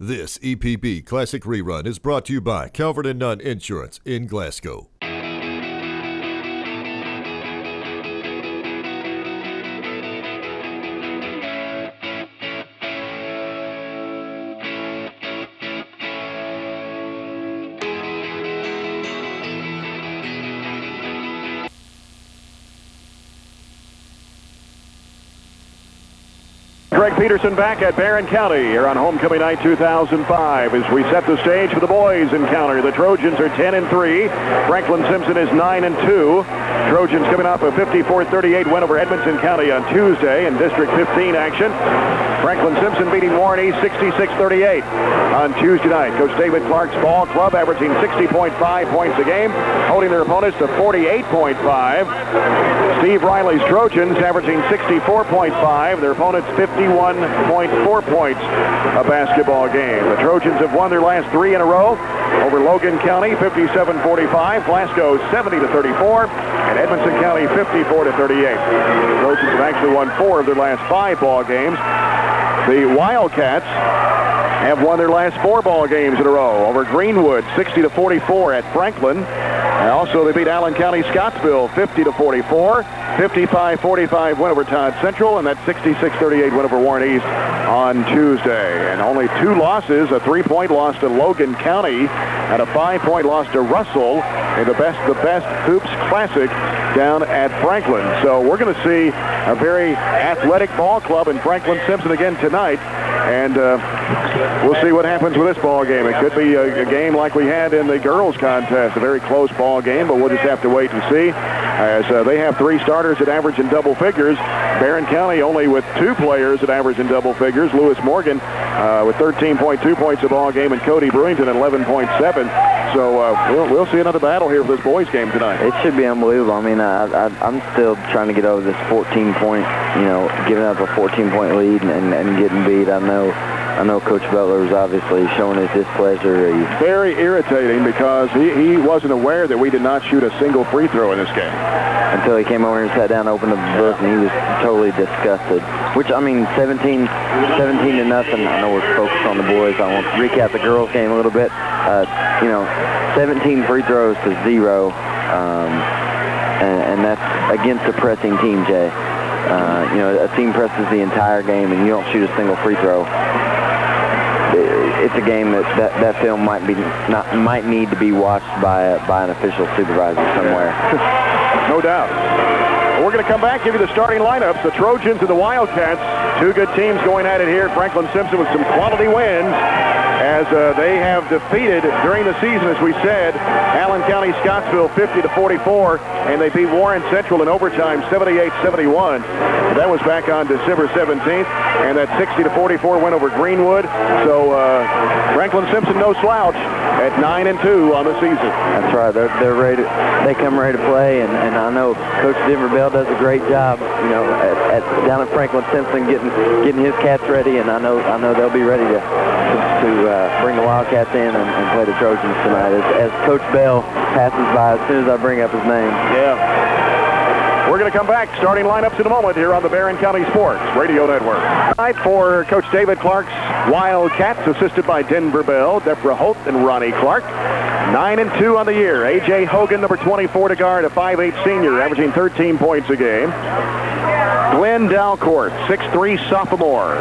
This EPB Classic Rerun is brought to you by Calvert and Nunn Insurance in Glasgow. Greg Peterson back at Barren County here on Homecoming Night 2005 as we set the stage for the boys encounter. The Trojans are 10-3. Franklin-Simpson is 9-2. Trojans coming off a 54-38 win over Edmonson County on Tuesday in District 15 action. Franklin-Simpson beating Warren East 66-38 on Tuesday night. Coach David Clark's ball club averaging 60.5 points a game, holding their opponents to 48.5. Steve Riley's Trojans averaging 64.5. Their opponents 51.4 points a basketball game. The Trojans have won their last three in a row over Logan County 57-45, Glasgow 70-34, and Edmonson County 54-38. The Trojans have actually won 4 of their last 5 ball games. The Wildcats have won their last 4 ball games in a row over Greenwood 60-44 at Franklin. And also they beat Allen County Scottsville 50-44, 55-45 win over Todd Central, and that 66-38 win over Warren East on Tuesday. And only 2 losses, a 3-point loss to Logan County and a 5-point loss to Russell in the best Hoops Classic down at Franklin. So we're going to see a very athletic ball club in Franklin-Simpson again tonight. And we'll see what happens with this ball game. It could be a game like we had in the girls contest, a very close ball game, but we'll just have to wait and see, as they have 3 starters that average in double figures. Barren County only with 2 players that average in double figures. Lewis Morgan with 13.2 points a ball game, and Cody Brewington at 11.7. So we'll see another battle here for this boys game tonight. It should be unbelievable. I mean, I'm still trying to get over this 14-point, giving up a 14-point lead and getting beat. I know Coach Butler is obviously showing his displeasure. He's very irritating because he wasn't aware that we did not shoot a single free throw in this game. Until he came over and sat down, opened up the book, and he was totally disgusted. Which, I mean, 17-0. I know we're focused on the boys. I want to recap the girls game a little bit. 17 free throws to 0, and that's against a pressing team, Jay. A team presses the entire game and you don't shoot a single free throw. It's a game that film might need to be watched by an official supervisor somewhere. No doubt. We're going to come back, give you the starting lineups. The Trojans and the Wildcats, 2 good teams going at it here. Franklin-Simpson with some quality wins, as they have defeated during the season, as we said, Allen County Scottsville 50-44, and they beat Warren Central in overtime 78-71. That was back on December 17th, and that 60-44 win over Greenwood. So Franklin-Simpson no slouch at 9-2 on the season. That's right. They're ready. They come ready to play, and I know Coach Denver Bell does a great job, down at Franklin-Simpson getting his cats ready, and I know they'll be ready to bring the Wildcats in and play the Trojans tonight. As Coach Bell passes by, as soon as I bring up his name. Yeah. We're going to come back, starting lineups in a moment here on the Barren County Sports Radio Network. Tonight for Coach David Clark's Wildcats, assisted by Denver Bell, Deborah Holt, and Ronnie Clark. 9-2 on the year. A.J. Hogan, number 24 to guard, a 5'8 senior, averaging 13 points a game. Glenn Dalcourt, 6'3 sophomore,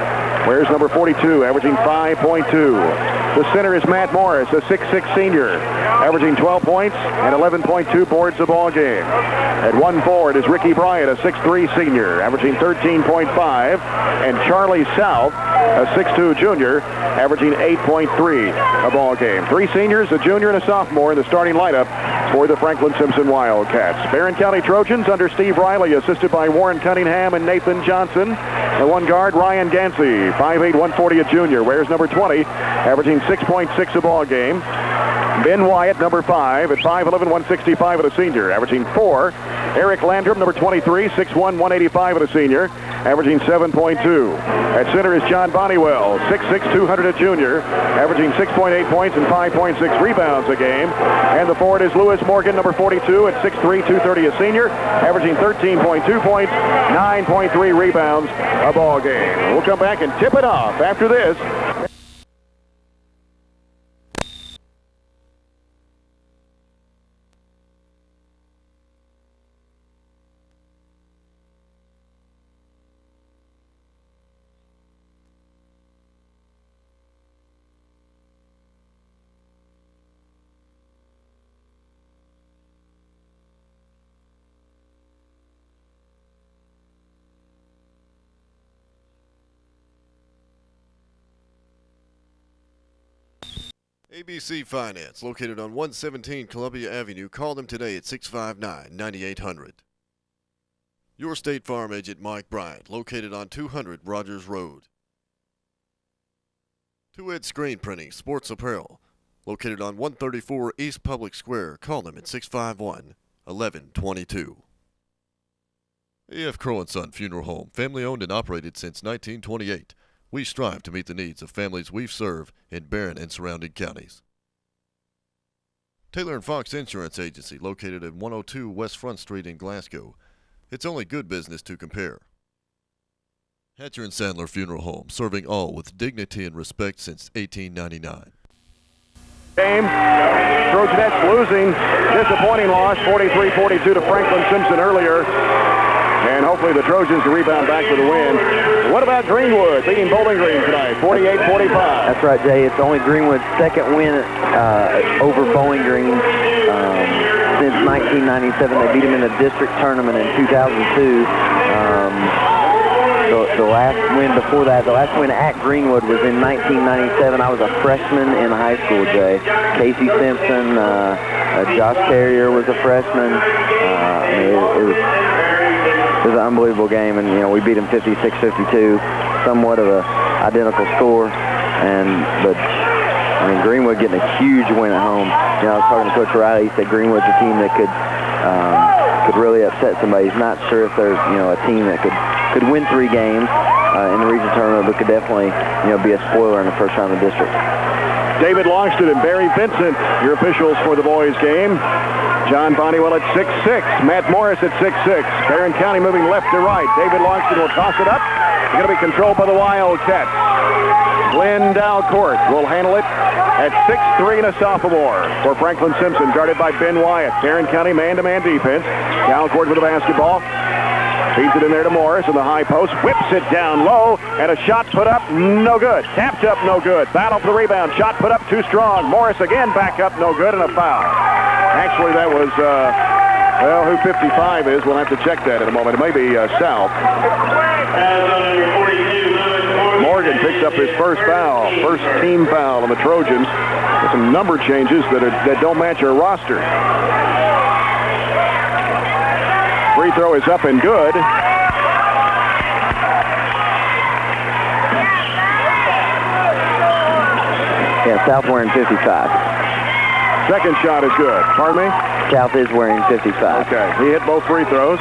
wears number 42, averaging 5.2. The center is Matt Morris, a 6'6 senior, averaging 12 points and 11.2 boards a ball game. At 1 forward is Ricky Bryant, a 6'3 senior, averaging 13.5, and Charlie South, a 6'2 junior, averaging 8.3 a ball game. 3 seniors, a junior, and a sophomore in the starting lineup for the Franklin-Simpson Wildcats. Barren County Trojans under Steve Riley, assisted by Warren Cunningham and Nathan Johnson. The 1 guard, Ryan Gansey, 5'8", 140, a junior, wears number 20, averaging 6.6 a ball game. Ben Wyatt, number 5, at 5'11", 165 at a senior, averaging 4. Eric Landrum, number 23, 6'1", 185 at a senior, averaging 7.2. At center is John Bonnywell, 6'6", 200 a junior, averaging 6.8 points and 5.6 rebounds a game. And the forward is Lewis Morgan, number 42, at 6'3", 230 a senior, averaging 13.2 points, 9.3 rebounds a ball game. We'll come back and tip it off after this. ABC Finance, located on 117 Columbia Avenue. Call them today at 659-9800. Your State Farm agent Mike Bryant, located on 200 Rogers Road. Two-Ed Screen Printing, Sports Apparel, located on 134 East Public Square. Call them at 651-1122. A.F. Crow & Son Funeral Home, family owned and operated since 1928. We strive to meet the needs of families we serve in Barren and surrounding counties. Taylor & Fox Insurance Agency, located at 102 West Front Street in Glasgow. It's only good business to compare. Hatcher & Sandler Funeral Home, serving all with dignity and respect since 1899. Game. Trojanets losing. Disappointing loss, 43-42 to Franklin-Simpson earlier. And hopefully the Trojans can rebound back with a win. What about Greenwood beating Bowling Green tonight, 48-45? That's right, Jay. It's only Greenwood's second win over Bowling Green since 1997. They beat him in a district tournament in 2002. The last win before that, the last win at Greenwood was in 1997. I was a freshman in high school, Jay. Casey Simpson, Josh Carrier was a freshman. It was an unbelievable game, and we beat them 56-52, somewhat of a identical score. But Greenwood getting a huge win at home. I was talking to Coach Riley. He said Greenwood's a team that could really upset somebody. He's not sure if there's a team that could win 3 games in the region tournament, but could definitely be a spoiler in the first round of the district. David Longston and Barry Vincent, your officials for the boys' game. John Bonnewell at 6'6", Matt Morris at 6'6". Barren County moving left to right. David Longston will toss it up. It's going to be controlled by the Wildcats. Glenn Dalcourt will handle it at 6'3" and a sophomore for Franklin-Simpson, guarded by Ben Wyatt. Barren County man-to-man defense. Dalcourt with the basketball. Feeds it in there to Morris in the high post. Whips it down low, and a shot put up, no good. Tapped up, no good. Battle for the rebound. Shot put up, too strong. Morris again back up, no good, and a foul. Actually, that was, who 55 is, we'll have to check that in a moment. It may be South. Morgan picks up his first foul, first team foul on the Trojans. With some number changes that don't match our roster. Free throw is up and good. Yeah, South wearing 55. Second shot is good. Pardon me? South is wearing 55. Okay, he hit both free throws.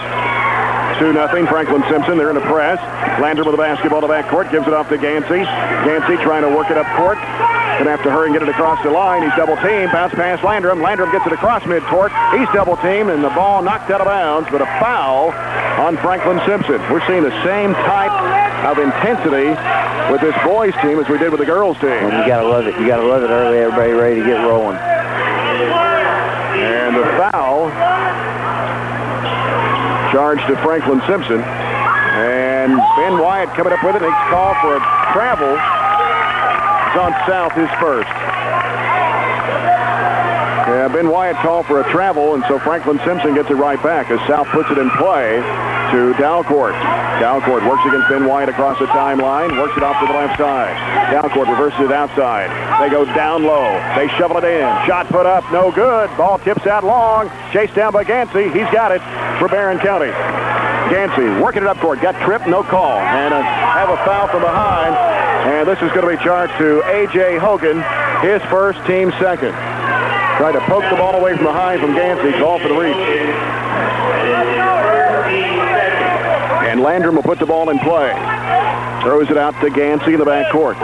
2-0, Franklin-Simpson. They're in a press. Landrum with the basketball to backcourt. Gives it off to Gansey. Gansey trying to work it up court. Gonna have to hurry and get it across the line. He's double teamed. Bounce past Landrum. Landrum gets it across midcourt. He's double teamed, and the ball knocked out of bounds, but a foul on Franklin-Simpson. We're seeing the same type of intensity with this boys team as we did with the girls team. And you gotta love it. You gotta love it early. Everybody ready to get rolling. And the foul charged to Franklin-Simpson. And Ben Wyatt coming up with it. Makes a call for a travel. It's on South, his first. Yeah, Ben Wyatt called for a travel, and so Franklin-Simpson gets it right back as South puts it in play to Dalcourt. Dalcourt works against Ben Wyatt across the timeline, works it off to the left side. Dalcourt reverses it outside. They go down low. They shovel it in. Shot put up, no good. Ball tips out long. Chased down by Gansey. He's got it for Barren County. Gansey working it up court. Got tripped, no call. And have a foul from behind. And this is going to be charged to A.J. Hogan, his first, team second. Tried to poke the ball away from behind from Gansey. Call for the reach. And Landrum will put the ball in play. Throws it out to Gansey in the backcourt.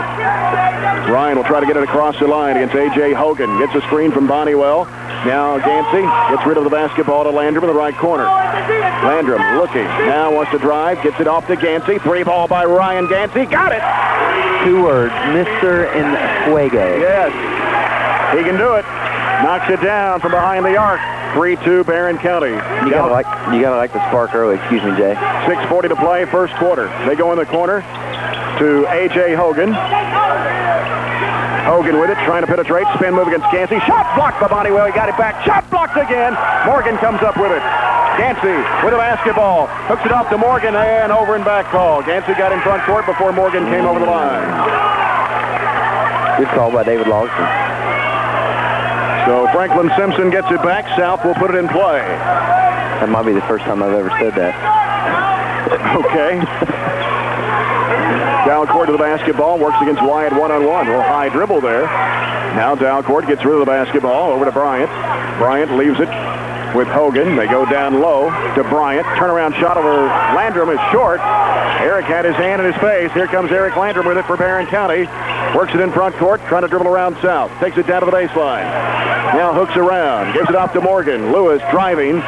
Ryan will try to get it across the line against A.J. Hogan. Gets a screen from Bonnewell. Now Gansey gets rid of the basketball to Landrum in the right corner. Landrum looking. Now wants to drive. Gets it off to Gansey. 3-ball by Ryan Gansey. Got it! 2 words. Mr. Enfuego. Yes. He can do it. Knocks it down from behind the arc. 3-2 Barren County. You gotta like the spark early. Excuse me, Jay. 6:40 to play, first quarter. They go in the corner to A.J. Hogan. Hogan with it, trying to penetrate. Spin move against Gansey. Shot blocked by Bonnewell. He got it back. Shot blocked again. Morgan comes up with it. Gansey with the basketball. Hooks it off to Morgan and over and back call. Gansey got in front court before Morgan came over the line. Good call by David Logston. So Franklin-Simpson gets it back. South will put it in play. That might be the first time I've ever said that. Okay. Dalcourt to the basketball, works against Wyatt one-on-one. A little high dribble there. Now Dalcourt gets rid of the basketball, over to Bryant. Bryant leaves it with Hogan. They go down low to Bryant. Turnaround shot over Landrum is short. Eric had his hand in his face. Here comes Eric Landrum with it for Barren County. Works it in front court, trying to dribble around South. Takes it down to the baseline. Now hooks around, gives it off to Morgan. Lewis driving,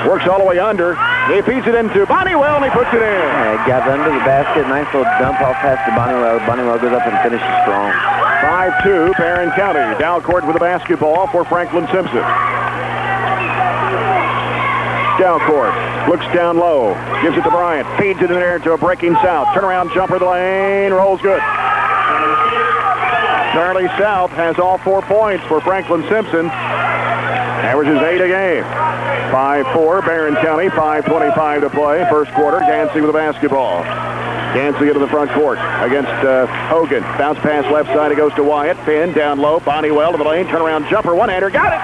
works all the way under. He feeds it into Bonnywell, and he puts it in. Yeah, got under the basket. Nice little dump off pass to Bonnywell. Bonnywell goes up and finishes strong. 5-2, Barren County. Dalcourt with the basketball for Franklin-Simpson. Dalcourt looks down low, gives it to Bryant, feeds it in there to a breaking South. Turnaround jumper, the lane, rolls good. Charlie South has all 4 points for Franklin-Simpson. Averages 8 a game. 5-4, Barren County, 5:25 to play. First quarter, Gansey with the basketball. Gansey into the front court against Hogan. Bounce pass left side, it goes to Wyatt. Finn down low, Bonnywell to the lane, turnaround jumper, one-hander, got it!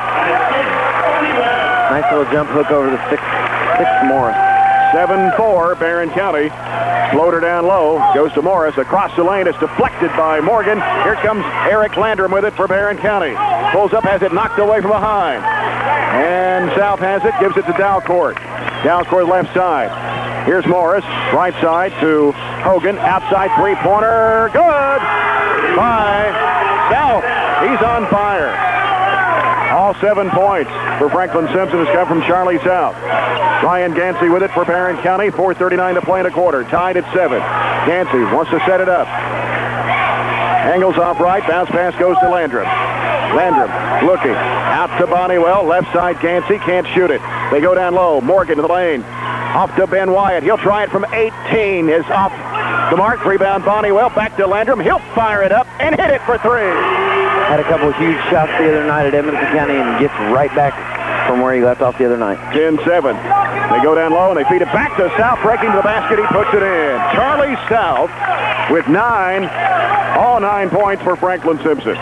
Nice little jump hook over the sixth Morris. 7-4, Barren County. Floater down low, goes to Morris. Across the lane, it's deflected by Morgan. Here comes Eric Landrum with it for Barren County. Pulls up, has it knocked away from behind. And South has it, gives it to Dalcourt. Dalcourt left side. Here's Morris, right side to Hogan. Outside three-pointer, good by South. He's on fire. All 7 points for Franklin-Simpson has come from Charlie South. Ryan Gansey with it for Barren County. 4:39 to play in a quarter. Tied at 7. Gansey wants to set it up. Angles off right. Bounce pass goes to Landrum. Landrum looking. Out to Bonnywell. Left side Gansey. Can't shoot it. They go down low. Morgan to the lane. Off to Ben Wyatt. He'll try it from 18. Is off the mark. Rebound Bonnywell. Back to Landrum. He'll fire it up and hit it for 3. Had a couple of huge shots the other night at Edmonson County and gets right back from where he left off the other night. 10-7. They go down low and they feed it back to South. Breaking to the basket. He puts it in. Charlie South with 9. All 9 points for Franklin-Simpson.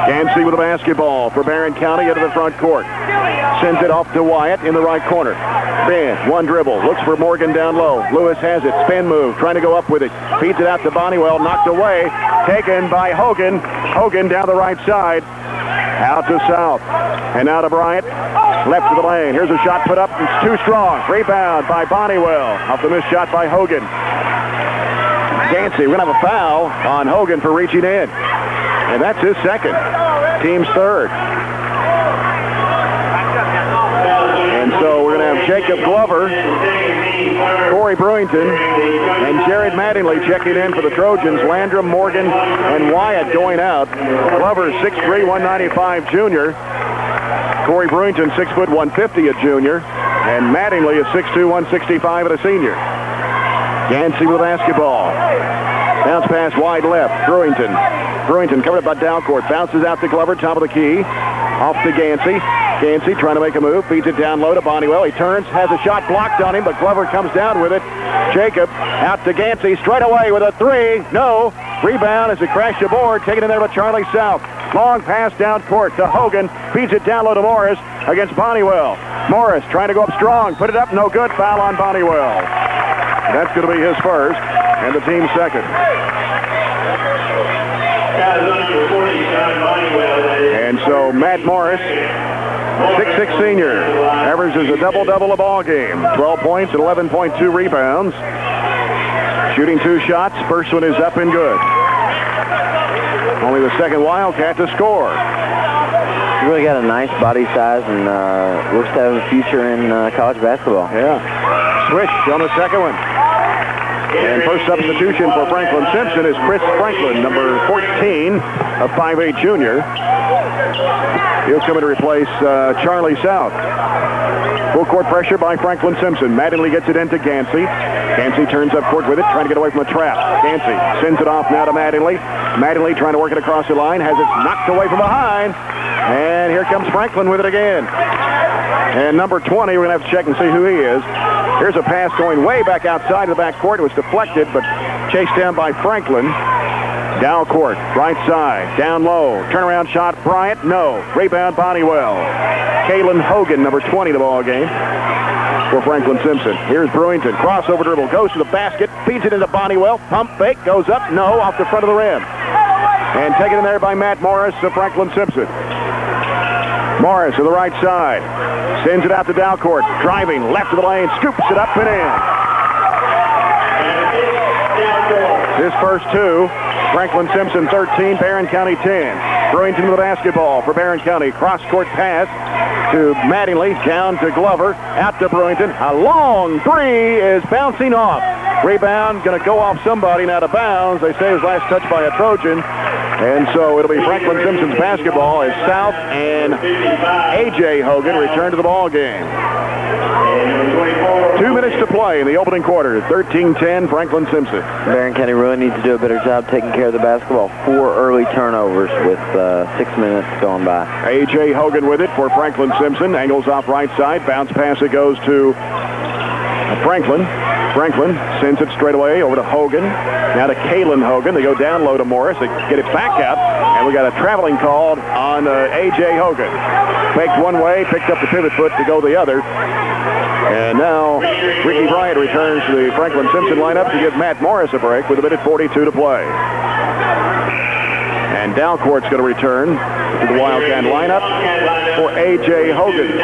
Gansey with the basketball for Barren County into the front court. Sends it off to Wyatt in the right corner. Ben, one dribble, looks for Morgan down low. Lewis has it, spin move, trying to go up with it. Feeds it out to Bonnywell, knocked away. Taken by Hogan. Hogan down the right side. Out to South. And now to Bryant. Left to the lane. Here's a shot put up. It's too strong. Rebound by Bonnywell. Off the missed shot by Hogan. Gansey, we're going to have a foul on Hogan for reaching in. And that's his second. Team's third. And so we're going to have Jacob Glover, Corey Brewington, and Jared Mattingly checking in for the Trojans. Landrum, Morgan, and Wyatt going out. Glover, 6'3", 195 junior. Corey Brewington, 6', 150 a junior. And Mattingly is 6'2", 165 at a senior. Gansey with the basketball. Bounce pass wide left. Brewington covered up by Dalcourt. Bounces out to Glover, top of the key. Off to Gansey. Gansey trying to make a move. Feeds it down low to Bonnywell. He turns, has a shot blocked on him, but Glover comes down with it. Jacob out to Gansey. Straight away with a 3. No. Rebound as it crashed the board. Taken in there by Charlie South. Long pass down court to Hogan. Feeds it down low to Morris against Bonnywell. Morris trying to go up strong. Put it up. No good. Foul on Bonnywell. That's going to be his first and the team's second. And so Matt Morris, 6'6" senior, averages a double-double a ball game. 12 points and 11.2 rebounds. Shooting 2 shots. First one is up and good. Only the second Wildcat to score. He's really got a nice body size and looks to have a future in college basketball. Yeah. Switch on the second one. And first substitution for Franklin-Simpson is Chris Franklin, number 14, a 5'8" junior. He'll come in to replace Charlie South. Full court pressure by Franklin-Simpson. Mattingly gets it into Gansey. Gansey turns up court with it, trying to get away from a trap. Gansey sends it off now to Mattingly. Mattingly trying to work it across the line, has it knocked away from behind. And here comes Franklin with it again. And number 20, we're going to have to check and see who he is. Here's a pass going way back outside of the back court. It was deflected, but chased down by Franklin. Down court, right side, down low. Turnaround shot, Bryant, no. Rebound, Bonnywell. Kalen Hogan, number 20 the ball game for Franklin-Simpson. Here's Brewington, crossover dribble, goes to the basket, feeds it into Bonnywell. Pump fake, goes up, no, off the front of the rim. And taken in there by Matt Morris of Franklin-Simpson. Morris to the right side. Sends it out to Dalcourt. Driving left of the lane. Scoops it up and in. His first two. Franklin-Simpson 13, Barren County 10. Brewington with the basketball for Barren County. Cross-court pass to Mattingly. Down to Glover. Out to Brewington. A long three is bouncing off. Rebound going to go off somebody and out of bounds. They say it was last touched by a Trojan. And so it'll be Franklin-Simpson's basketball as South and A.J. Hogan return to the ball game. 2 minutes to play in the opening quarter. 13-10, Franklin-Simpson. Barren County really needs to do a better job taking care of the basketball. 4 early turnovers with 6 minutes going by. A.J. Hogan with it for Franklin-Simpson. Angles off right side. Bounce pass it goes to Franklin. Franklin sends it straight away over to Hogan. Now to Kalen Hogan. They go down low to Morris. They get it back out. And we got a traveling call on A.J. Hogan. Faked one way, picked up the pivot foot to go the other. And now Ricky Bryant returns to the Franklin-Simpson lineup to give Matt Morris a break with 1:42 to play. And Dalcourt's going to return to the Wildcat lineup for A.J. Hogan.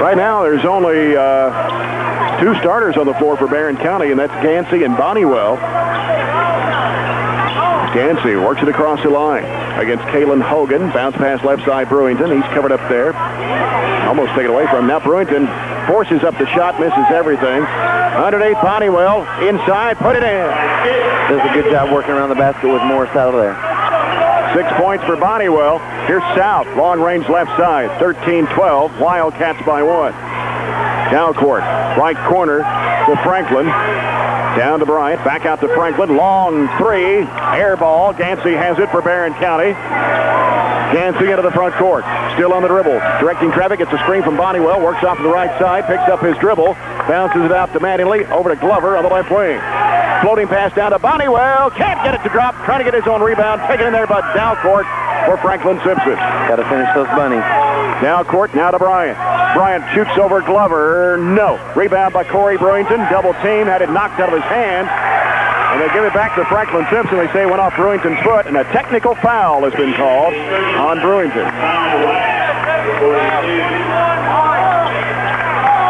Right now there's only 2 starters on the floor for Barren County, and that's Gansey and Bonnywell. Gansey works it across the line against Kalen Hogan. Bounce pass left side, Brewington. He's covered up there. Almost taken away from him. Now Brewington forces up the shot, misses everything. Underneath, Bonnywell, inside, put it in. Does a good job working around the basket with Morris out of there. 6 points for Bonnywell. Here's South, long range left side, 13-12. Wildcats by 1. Down court, right corner to Franklin. Down to Bryant, back out to Franklin. Long three, air ball. Gansey has it for Barren County. Gansey into the front court, still on the dribble. Directing traffic, gets a screen from Bonnywell. Works off to the right side, picks up his dribble. Bounces it out to Mattingly, over to Glover on the left wing. Floating pass down to Bonnywell. Can't get it to drop. Trying to get his own rebound. Taken in there by Dalcourt for Franklin-Simpson. Got to finish those bunnies. Dalcourt now to Bryant. Bryant shoots over Glover. No. Rebound by Corey Brewington. Double team. Had it knocked out of his hand. And they give it back to Franklin-Simpson. They say it went off Brewington's foot. And a technical foul has been called on Brewington.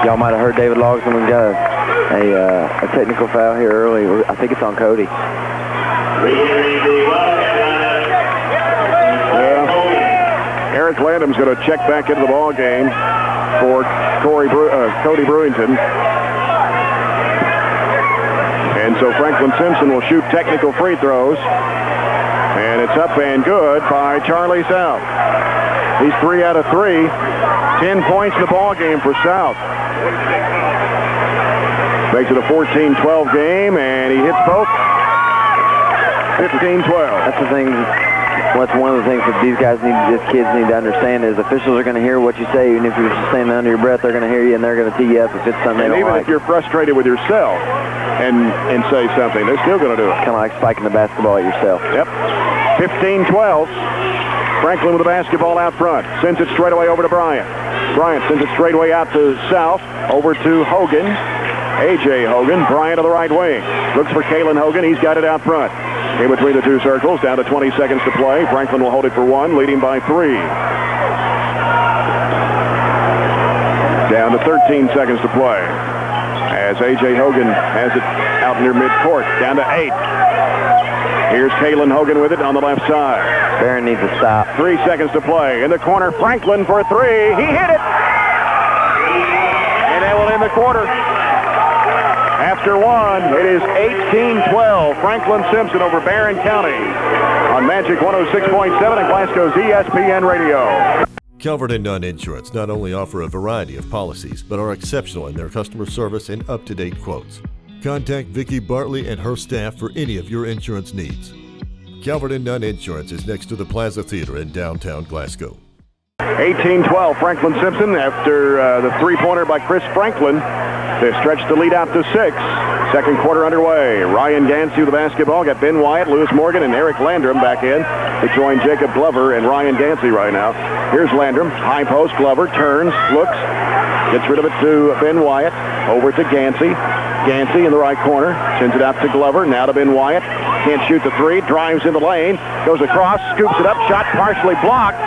Y'all might have heard David Logsdon. We got a technical foul here early. I think it's on Cody. Eric Landham's going to check back into the ball game for Cody Brewington. And so Franklin-Simpson will shoot technical free throws. And it's up and good by Charlie South. He's 3 out of 3. 10 points in the ball game for South. Makes it a 14-12 game, and he hits both. 15-12. That's the thing. That's one of the things that these kids need to understand is officials are going to hear what you say, even if you're just saying under your breath, they're going to hear you and they're going to tee you up if it's something they don't like. Even if you're frustrated with yourself and say something, they're still going to do it. Kind of like spiking the basketball at yourself. Yep. 15-12. Franklin with the basketball out front. Sends it straight away over to Bryant. Bryant sends it straight away out to South. Over to Hogan. A.J. Hogan. Bryant on the right wing. Looks for Kalen Hogan. He's got it out front. In between the 2 circles. Down to 20 seconds to play. Franklin will hold it for 1. Leading by 3. Down to 13 seconds to play. As A.J. Hogan has it out near midcourt. Down to 8. Here's Kalen Hogan with it on the left side. Barren needs to stop. 3 seconds to play. In the corner, Franklin for 3. He hit it! And that will end the quarter. After 1, it is 18-12. Franklin-Simpson over Barren County on Magic 106.7 and Glasgow's ESPN Radio. Calvert and Nunn Insurance not only offer a variety of policies, but are exceptional in their customer service and up-to-date quotes. Contact Vicki Bartley and her staff for any of your insurance needs. Calvert and Nunn Insurance is next to the Plaza Theater in downtown Glasgow. 18-12, Franklin-Simpson after the three-pointer by Chris Franklin. They stretched the lead out to 6. Second quarter underway. Ryan Gansey with the basketball. Got Ben Wyatt, Lewis Morgan, and Eric Landrum back in to join Jacob Glover and Ryan Gansey right now. Here's Landrum. High post. Glover turns, looks, gets rid of it to Ben Wyatt. Over to Gansey. Gansey in the right corner. Sends it out to Glover. Now to Ben Wyatt. Can't shoot the three. Drives in the lane. Goes across. Scoops it up. Shot partially blocked.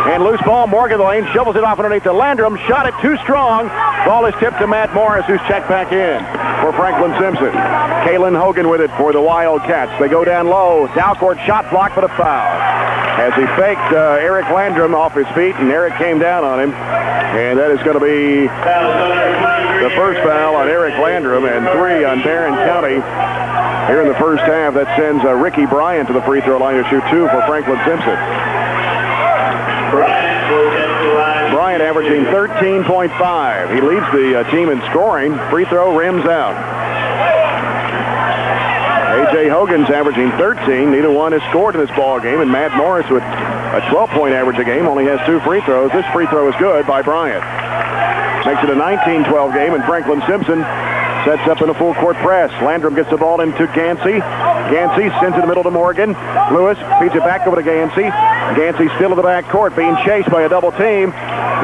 And loose ball. Morgan in the lane. Shovels it off underneath to Landrum. Shot it too strong. Ball is tipped to Matt Morris, who's checked back in for Franklin-Simpson. Kalen Hogan with it for the Wildcats. They go down low. Dalcourt shot blocked, but a foul. As he faked Eric Landrum off his feet, and Eric came down on him. And that is going to be the first foul on Eric Landrum and 3 on Barren County. Here in the first half, that sends Ricky Bryant to the free throw line to shoot 2 for Franklin-Simpson. Bryant averaging 13.5. He leads the team in scoring. Free throw rims out. A.J. Hogan's averaging 13. Neither one has scored in this ball game, and Matt Morris with a 12-point average a game only has 2 free throws. This free throw is good by Bryant. Makes it a 19-12 game, and Franklin-Simpson sets up in a full-court press. Landrum gets the ball into Gansey. Gansey sends it in the middle to Morgan. Lewis feeds it back over to Gansey. Gansey still in the back court, being chased by a double team.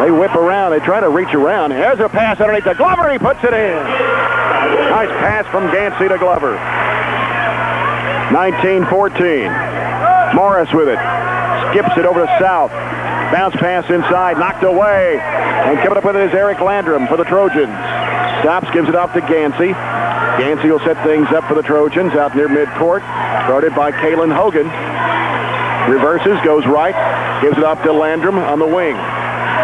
They whip around. They try to reach around. There's a pass underneath to Glover. He puts it in. Nice pass from Gansey to Glover. 19-14. Morris with it. Skips it over to South. Bounce pass inside. Knocked away. And coming up with it is Eric Landrum for the Trojans. Stops, gives it off to Gansey. Gansey will set things up for the Trojans out near midcourt. Guarded by Kalen Hogan. Reverses, goes right. Gives it off to Landrum on the wing.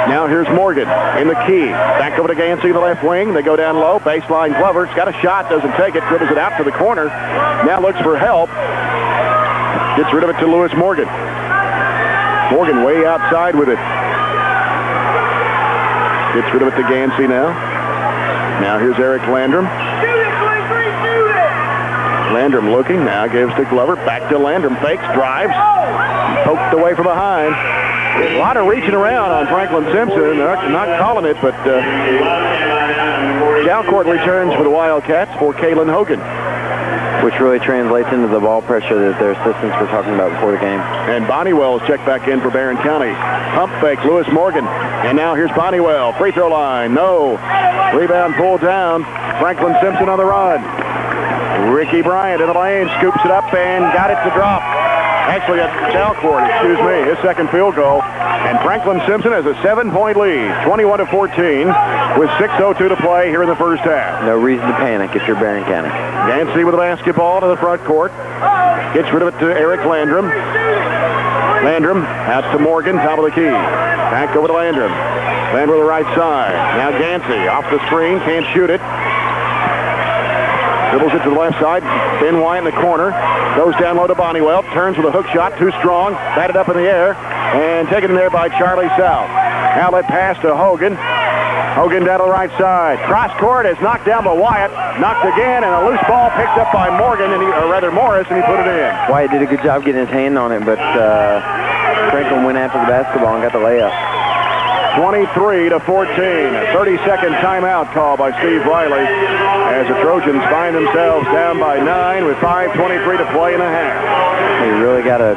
Now here's Morgan in the key. Back over to Gansey, the left wing. They go down low. Baseline Glover. It's got a shot. Doesn't take it. Dribbles it out to the corner. Now looks for help. Gets rid of it to Lewis Morgan. Morgan way outside with it. Gets rid of it to Gansey now. Now here's Eric Landrum. Landrum looking. Now gives to Glover. Back to Landrum. Fakes. Drives. Poked away from behind. A lot of reaching around on Franklin-Simpson. They're not calling it, but Dalcourt returns for the Wildcats for Kalen Hogan. Which really translates into the ball pressure that their assistants were talking about before the game. And Bonnewell is checked back in for Barren County. Pump fake, Lewis Morgan. And now here's Bonnewell. Free throw line. No. Rebound pulled down. Franklin-Simpson on the run. Ricky Bryant in the lane. Scoops it up and got it to drop. Actually, that's Dalcourt, his second field goal. And Franklin-Simpson has a 7-point lead, 21-14, with 6:02 to play here in the first half. No reason to panic if you're Barren County. Gansey with the basketball to the front court. Gets rid of it to Eric Landrum. Landrum out to Morgan, top of the key. Back over to Landrum. Landrum to the right side. Now Gansey off the screen, can't shoot it. Dribbles it to the left side. Ben Wyatt in the corner. Goes down low to Bonnewell. Turns with a hook shot. Too strong. Batted up in the air. And taken in there by Charlie South. Outlet pass to Hogan. Hogan down to the right side. Cross court is knocked down by Wyatt. Knocked again. And a loose ball picked up by Morgan, or rather Morris, and he put it in. Wyatt did a good job getting his hand on it, but Franklin went after the basketball and got the layup. 23-14. A 30-second timeout call by Steve Riley as the Trojans find themselves down by 9 with 5:23 to play in a half. You really got to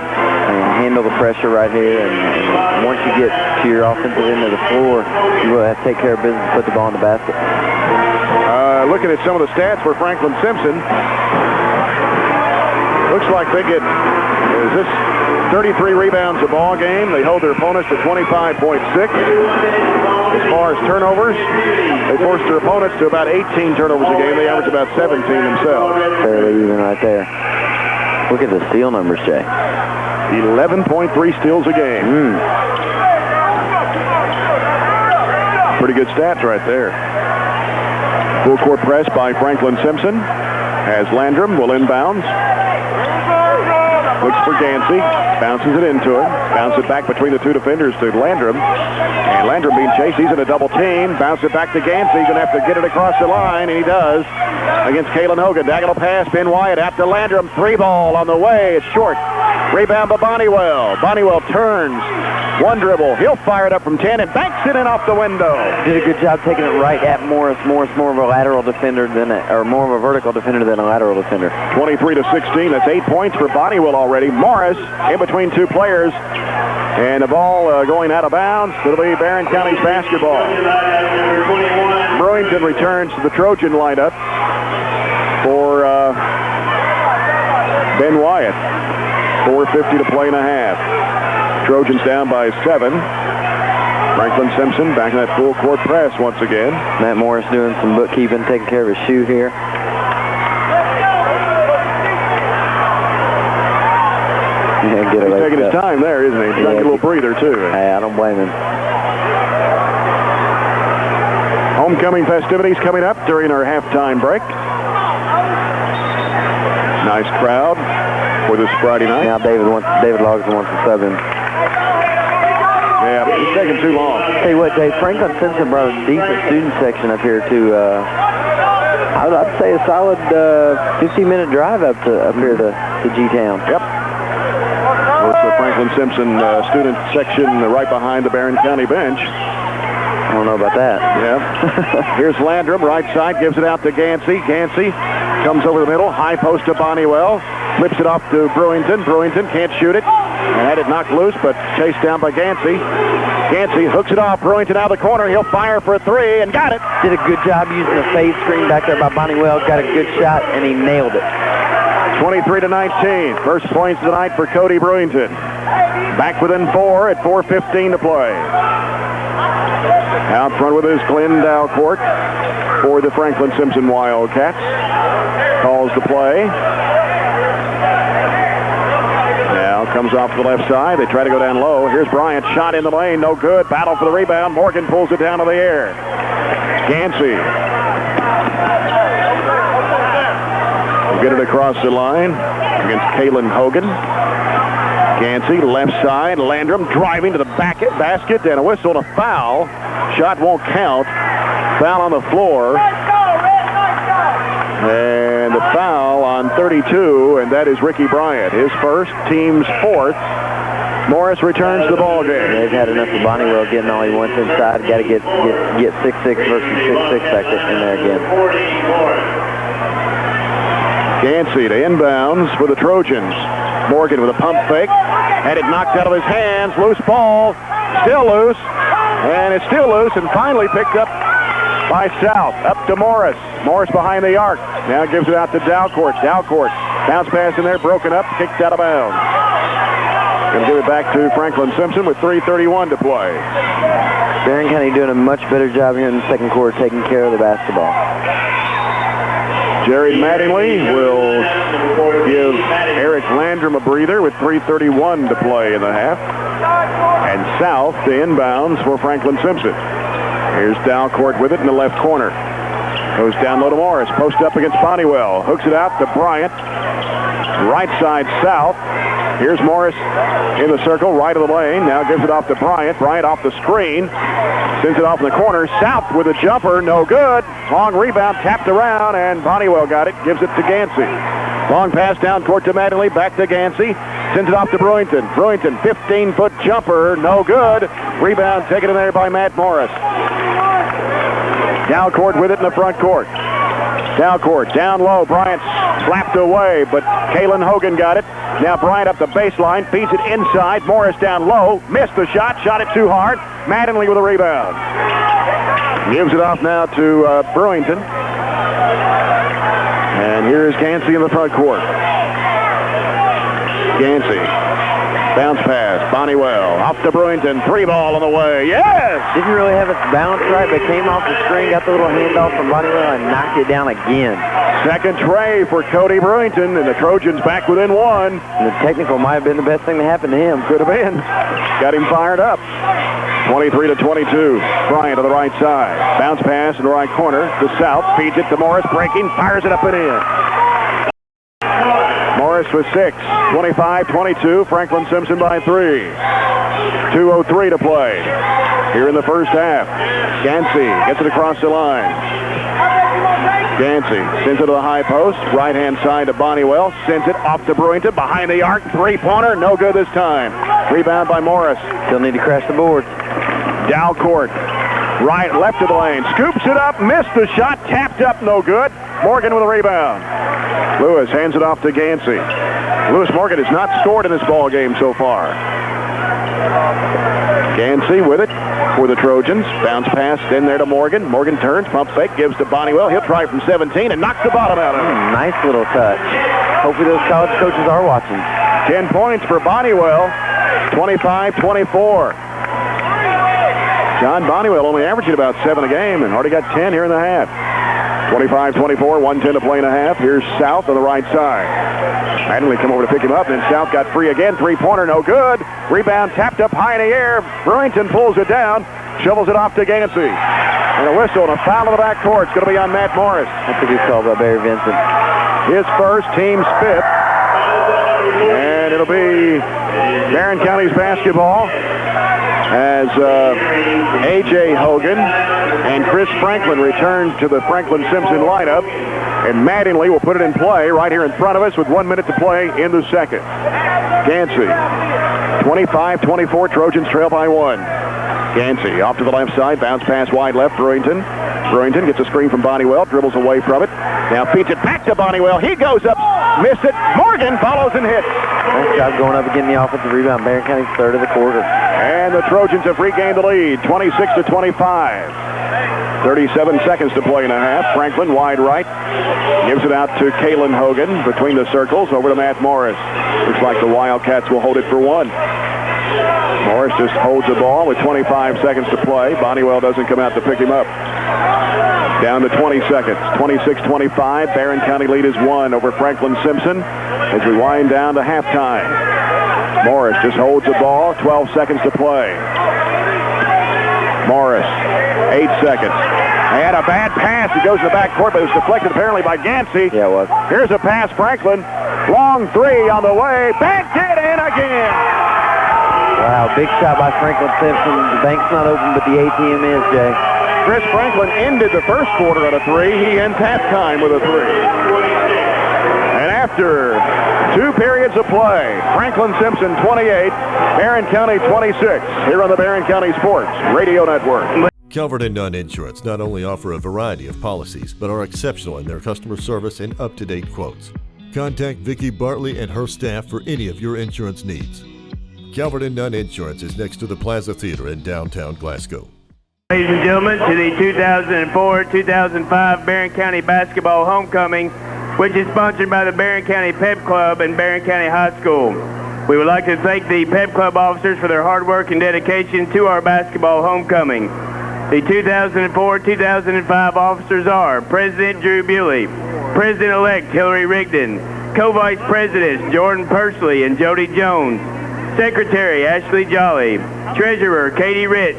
handle the pressure right here, and once you get to your offensive end of the floor, you really have to take care of business and put the ball in the basket. Looking at some of the stats for Franklin-Simpson, looks like they get 33 rebounds a ball game. They hold their opponents to 25.6. As far as turnovers, they force their opponents to about 18 turnovers a game. They average about 17 themselves. Fairly even right there. Look at the steal numbers, Jay. 11.3 steals a game. Pretty good stats right there. Full court press by Franklin-Simpson as Landrum will inbounds. Looks for Gansey. Bounces it into him. Bounces it back between the two defenders to Landrum. And Landrum being chased. He's in a double team. Bounces it back to Gansey. He's going to have to get it across the line, and he does against Kalen Hogan. Diagonal pass. Ben Wyatt out to Landrum. 3 ball on the way. It's short. Rebound by Bonnewell. Bonnewell turns. One dribble. He'll fire it up from 10 and banks it in off the window. Did a good job taking it right at Morris. Morris more of a lateral defender or more of a vertical defender than a lateral defender. 23-16. That's 8 points for Bonnieville already. Morris in between two players. And the ball going out of bounds. It'll be Barren County's basketball. Brewington returns to the Trojan lineup for Ben Wyatt. 4:50 to play and a half. Trojans down by 7. Franklin-Simpson back in that full court press once again. Matt Morris doing some bookkeeping, taking care of his shoe here. He's taking his time there, isn't he? He's taking a little breather, too. Hey, I don't blame him. Homecoming festivities coming up during our halftime break. Nice crowd for this Friday night. Now David Logson wants to sub him. Yeah, but it's taking too long. Tell you what, Dave, Franklin-Simpson brought a decent student section up here to, I'd say a solid 15-minute drive up here to G-Town. Yep. Of course, the Franklin-Simpson student section right behind the Barren County bench. I don't know about that. Yeah. Here's Landrum, right side, gives it out to Gansey. Gansey comes over the middle, high post to Bonniwell. Flips it off to Brewington. Brewington can't shoot it. And had it knocked loose, but chased down by Gansey. Gansey hooks it off. Brewington out of the corner. He'll fire for a 3 and got it. Did a good job using the fade screen back there by Bonniwell. Got a good shot, and he nailed it. 23-19. First points of the night for Cody Brewington. Back within 4 at 4:15 to play. Out front with his Glenn Dalcourt for the Franklin-Simpson Wildcats. Calls the play. Now comes off the left side. They try to go down low. Here's Bryant. Shot in the lane. No good. Battle for the rebound. Morgan pulls it down to the air. Gansey. Get it across the line against Kalen Hogan. Gansey, left side. Landrum driving to the basket, and a whistle and a foul. Shot won't count. Foul on the floor. And the foul on 32, and that is Ricky Bryant. His first, team's fourth. Morris returns the ball game. They've had enough of Bonniwell getting all he wants inside. Got to get 6'6" versus 6'6" back in there again. Gansey to inbounds for the Trojans. Morgan with a pump fake. Had it knocked out of his hands. Loose ball. Still loose. And it's still loose and finally picked up by South. Up to Morris. Morris behind the arc. Now gives it out to Dalcourt. Dalcourt. Bounce pass in there. Broken up. Kicked out of bounds. Going to give it back to Franklin-Simpson with 3:31 to play. Barren County doing a much better job here in the second quarter taking care of the basketball. Jared Mattingly will give Eric Landrum a breather with 3:31 to play in the half. And South to inbounds for Franklin-Simpson. Here's Dalcourt with it in the left corner. Goes down low to Morris. Post up against Bonniwell. Hooks it out to Bryant. Right side South. Here's Morris in the circle, right of the lane. Now gives it off to Bryant. Bryant off the screen. Sends it off in the corner. South with a jumper. No good. Long rebound. Tapped around, and Bonniwell got it. Gives it to Gansey. Long pass down court to Mattingly. Back to Gansey. Sends it off to Brewington. Brewington, 15-foot jumper. No good. Rebound taken in there by Matt Morris. Dalcourt with it in the front court. Dalcourt down low. Bryant slapped away, but Kalen Hogan got it. Now Bryant up the baseline, feeds it inside. Morris down low, missed the shot, shot it too hard. Mattingly with a rebound. Gives it off now to Brewington. And here's Gansey in the front court. Gansey. Bounce pass. Bonniwell. Off to Brewington. 3-ball on the way. Yes! Didn't really have its balance right, but came off the screen, got the little handoff from Bonniwell, and knocked it down again. Second tray for Cody Brewington, and the Trojans back within 1. And the technical might have been the best thing to happen to him. Could have been. Got him fired up. 23-22. Bryant to the right side. Bounce pass in the right corner to South. Feeds it to Morris. Breaking. Fires it up and in. Morris with 6. 25-22. Franklin-Simpson by 3. 2:03 to play here in the first half. Gansey gets it across the line. Gansey sends it to the high post. Right-hand side to Bonnewell. Sends it off to Brewington. Behind the arc. Three-pointer. No good this time. Rebound by Morris. Still need to crash the boards. Dalcourt. Right, left of the lane. Scoops it up. Missed the shot. Tapped up. No good. Morgan with a rebound. Lewis hands it off to Gansey. Lewis Morgan has not scored in this ball game so far. Gansey with it for the Trojans. Bounce pass in there to Morgan. Morgan turns, pump fake, gives to Bonnewell. He'll try from 17 and knocks the bottom out of it. Nice little touch. Hopefully those college coaches are watching. 10 points for Bonnewell. 25-24. John Bonnewell only averaging about 7 a game and already got 10 here in the half. 25-24, 1:10 to play in a half. Here's South on the right side. Mattingly come over to pick him up, and South got free again. Three-pointer, no good. Rebound tapped up high in the air. Brewington pulls it down, shovels it off to Gansey. And a whistle and a foul in the back court. It's going to be on Matt Morris. That's a good call by Barry Vincent. His first, team's fifth. And it'll be Barren County's basketball as A.J. Hogan and Chris Franklin return to the Franklin-Simpson lineup. And Mattingly will put it in play right here in front of us with 1 minute to play in the second. Gansey, 25-24, Trojans trail by 1. Gansey off to the left side, bounce pass wide left, Brewington. Brewington gets a screen from Bonnewell, dribbles away from it. Now feeds it back to Bonnewell. He goes up, missed it. Morgan follows and hits. Nice job going up and getting the offensive rebound. Barren County's third of the quarter. And the Trojans have regained the lead, 26-25. 37 seconds to play in a half. Franklin wide right. Gives it out to Kalen Hogan between the circles. Over to Matt Morris. Looks like the Wildcats will hold it for 1. Morris just holds the ball with 25 seconds to play. Bonnewell doesn't come out to pick him up. Down to 20 seconds. 26-25. Barren County lead is 1 over Franklin-Simpson as we wind down to halftime. Morris just holds the ball. 12 seconds to play. Morris, 8 seconds. They had a bad pass. It goes to the back court, but it was deflected apparently by Gansey. Yeah, it was. Here's a pass, Franklin. Long three on the way. Banked it in again. Wow, big shot by Franklin-Simpson. The bank's not open, but the ATM is, Jay. Chris Franklin ended the first quarter at a 3. He ends halftime with a 3. And after 2 periods of play, Franklin-Simpson 28, Barren County 26, here on the Barren County Sports Radio Network. Calvert and Nunn Insurance not only offer a variety of policies, but are exceptional in their customer service and up-to-date quotes. Contact Vicki Bartley and her staff for any of your insurance needs. Calvert and Nunn Insurance is next to the Plaza Theater in downtown Glasgow. Ladies and gentlemen, to the 2004-2005 Barren County Basketball Homecoming, which is sponsored by the Barren County Pep Club and Barren County High School. We would like to thank the Pep Club officers for their hard work and dedication to our basketball homecoming. The 2004-2005 officers are President Drew Bewley, President-elect Hillary Rigdon, Co-Vice Presidents Jordan Pursley and Jody Jones, Secretary Ashley Jolly, Treasurer Katie Rich,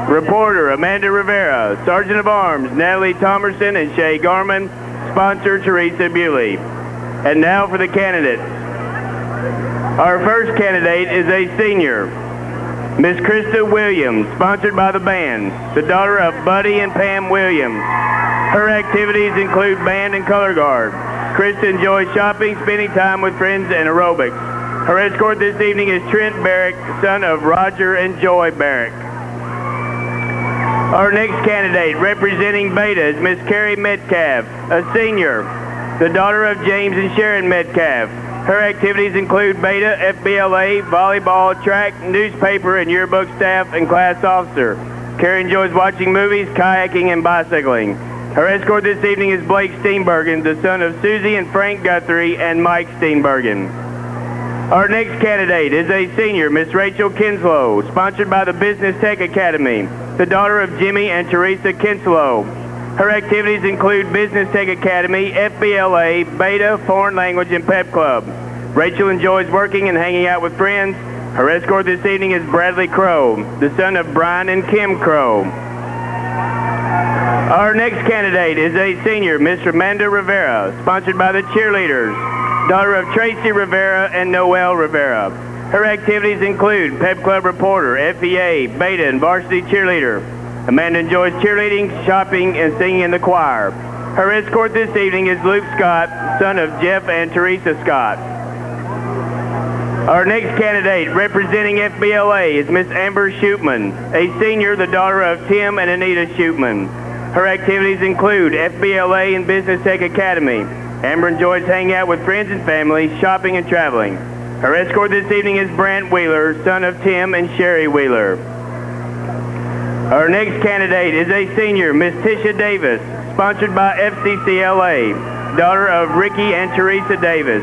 Reporter Amanda Rivera, Sergeant of Arms Natalie Thomerson and Shay Garman, Sponsor Teresa Bewley. And now for the candidates. Our first candidate is a senior, Miss Krista Williams, sponsored by the band, the daughter of Buddy and Pam Williams. Her activities include band and color guard. Krista enjoys shopping, spending time with friends, and aerobics. Her escort this evening is Trent Barrick, son of Roger and Joy Barrick. Our next candidate, representing Beta, is Miss Carrie Metcalf, a senior, the daughter of James and Sharon Metcalf. Her activities include Beta, FBLA, volleyball, track, newspaper, and yearbook staff, and class officer. Carrie enjoys watching movies, kayaking, and bicycling. Her escort this evening is Blake Steenbergen, the son of Susie and Frank Guthrie and Mike Steenbergen. Our next candidate is a senior, Miss Rachel Kinslow, sponsored by the Business Tech Academy, the daughter of Jimmy and Teresa Kinslow. Her activities include Business Tech Academy, FBLA, Beta, Foreign Language, and Pep Club. Rachel enjoys working and hanging out with friends. Her escort this evening is Bradley Crow, the son of Brian and Kim Crow. Our next candidate is a senior, Miss Amanda Rivera, sponsored by the cheerleaders, daughter of Tracy Rivera and Noel Rivera. Her activities include Pep Club reporter, FEA, Beta, and varsity cheerleader. Amanda enjoys cheerleading, shopping, and singing in the choir. Her escort this evening is Luke Scott, son of Jeff and Teresa Scott. Our next candidate representing FBLA is Miss Amber Shootman, a senior, the daughter of Tim and Anita Shootman. Her activities include FBLA and Business Tech Academy. Amber enjoys hanging out with friends and family, shopping and traveling. Her escort this evening is Brant Wheeler, son of Tim and Sherry Wheeler. Our next candidate is a senior, Miss Tisha Davis, sponsored by FCCLA, daughter of Ricky and Teresa Davis.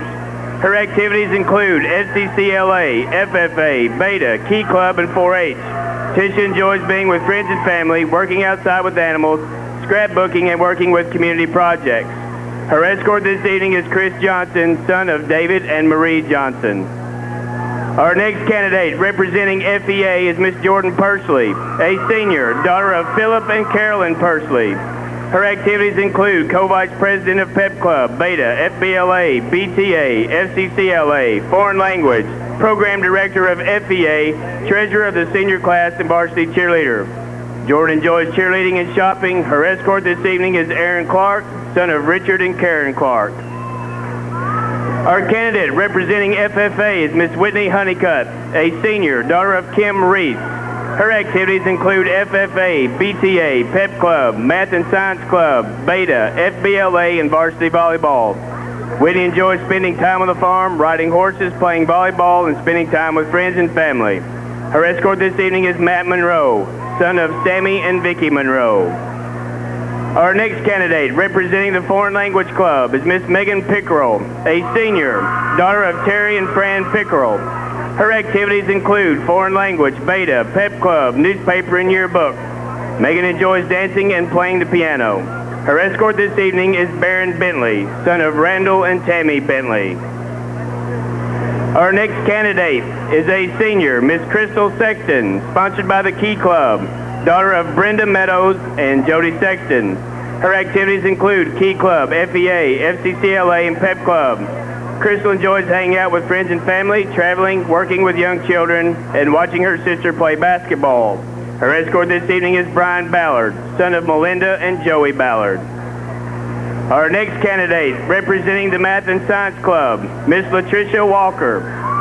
Her activities include FCCLA, FFA, Beta, Key Club, and 4-H. Tisha enjoys being with friends and family, working outside with animals, scrapbooking, and working with community projects. Her escort this evening is Chris Johnson, son of David and Marie Johnson. Our next candidate representing FEA is Miss Jordan Pursley, a senior, daughter of Philip and Carolyn Pursley. Her activities include co-vice president of Pep Club, Beta, FBLA, BTA, FCCLA, foreign language, program director of FEA, treasurer of the senior class, and varsity cheerleader. Jordan enjoys cheerleading and shopping. Her escort this evening is Aaron Clark, son of Richard and Karen Clark. Our candidate representing FFA is Miss Whitney Honeycutt, a senior, daughter of Kim Reese. Her activities include FFA, BTA, Pep Club, Math and Science Club, Beta, FBLA, and varsity volleyball. Whitney enjoys spending time on the farm, riding horses, playing volleyball, and spending time with friends and family. Her escort this evening is Matt Monroe, son of Sammy and Vicky Monroe. Our next candidate representing the Foreign Language Club is Miss Megan Pickerel, a senior, daughter of Terry and Fran Pickerel. Her activities include foreign language, Beta, Pep Club, newspaper, and yearbook. Megan enjoys dancing and playing the piano. Her escort this evening is Barren Bentley, son of Randall and Tammy Bentley. Our next candidate is a senior, Miss Crystal Sexton, sponsored by the Key Club, daughter of Brenda Meadows and Jody Sexton. Her activities include Key Club, FEA, FCCLA, and Pep Club. Crystal enjoys hanging out with friends and family, traveling, working with young children, and watching her sister play basketball. Her escort this evening is Brian Ballard, son of Melinda and Joey Ballard. Our next candidate, representing the Math and Science Club, Miss Latricia Walker,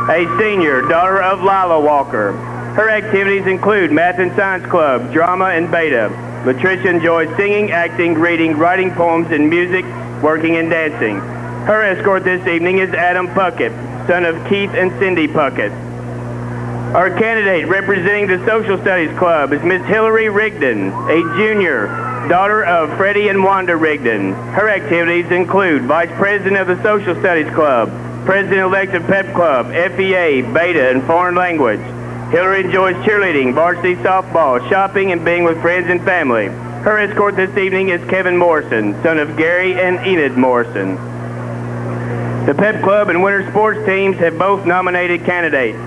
a senior, daughter of Lila Walker. Her activities include Math and Science Club, drama, and Beta. Latricia enjoys singing, acting, reading, writing poems and music, working and dancing. Her escort this evening is Adam Puckett, son of Keith and Cindy Puckett. Our candidate representing the Social Studies Club is Miss Hillary Rigdon, a junior, daughter of Freddie and Wanda Rigdon. Her activities include Vice President of the Social Studies Club, President-elect of Pep Club, FEA, Beta, and Foreign Language. Hillary enjoys cheerleading, varsity softball, shopping, and being with friends and family. Her escort this evening is Kevin Morrison, son of Gary and Enid Morrison. The Pep Club and Winter Sports teams have both nominated candidates.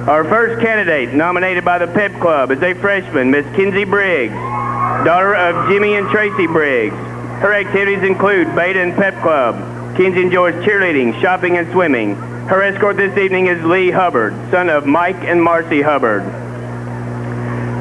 Our first candidate nominated by the Pep Club is a freshman, Miss Kinsey Briggs, daughter of Jimmy and Tracy Briggs. Her activities include Beta and Pep Club. Kinsey enjoys cheerleading, shopping, and swimming. Her escort this evening is Lee Hubbard, son of Mike and Marcy Hubbard.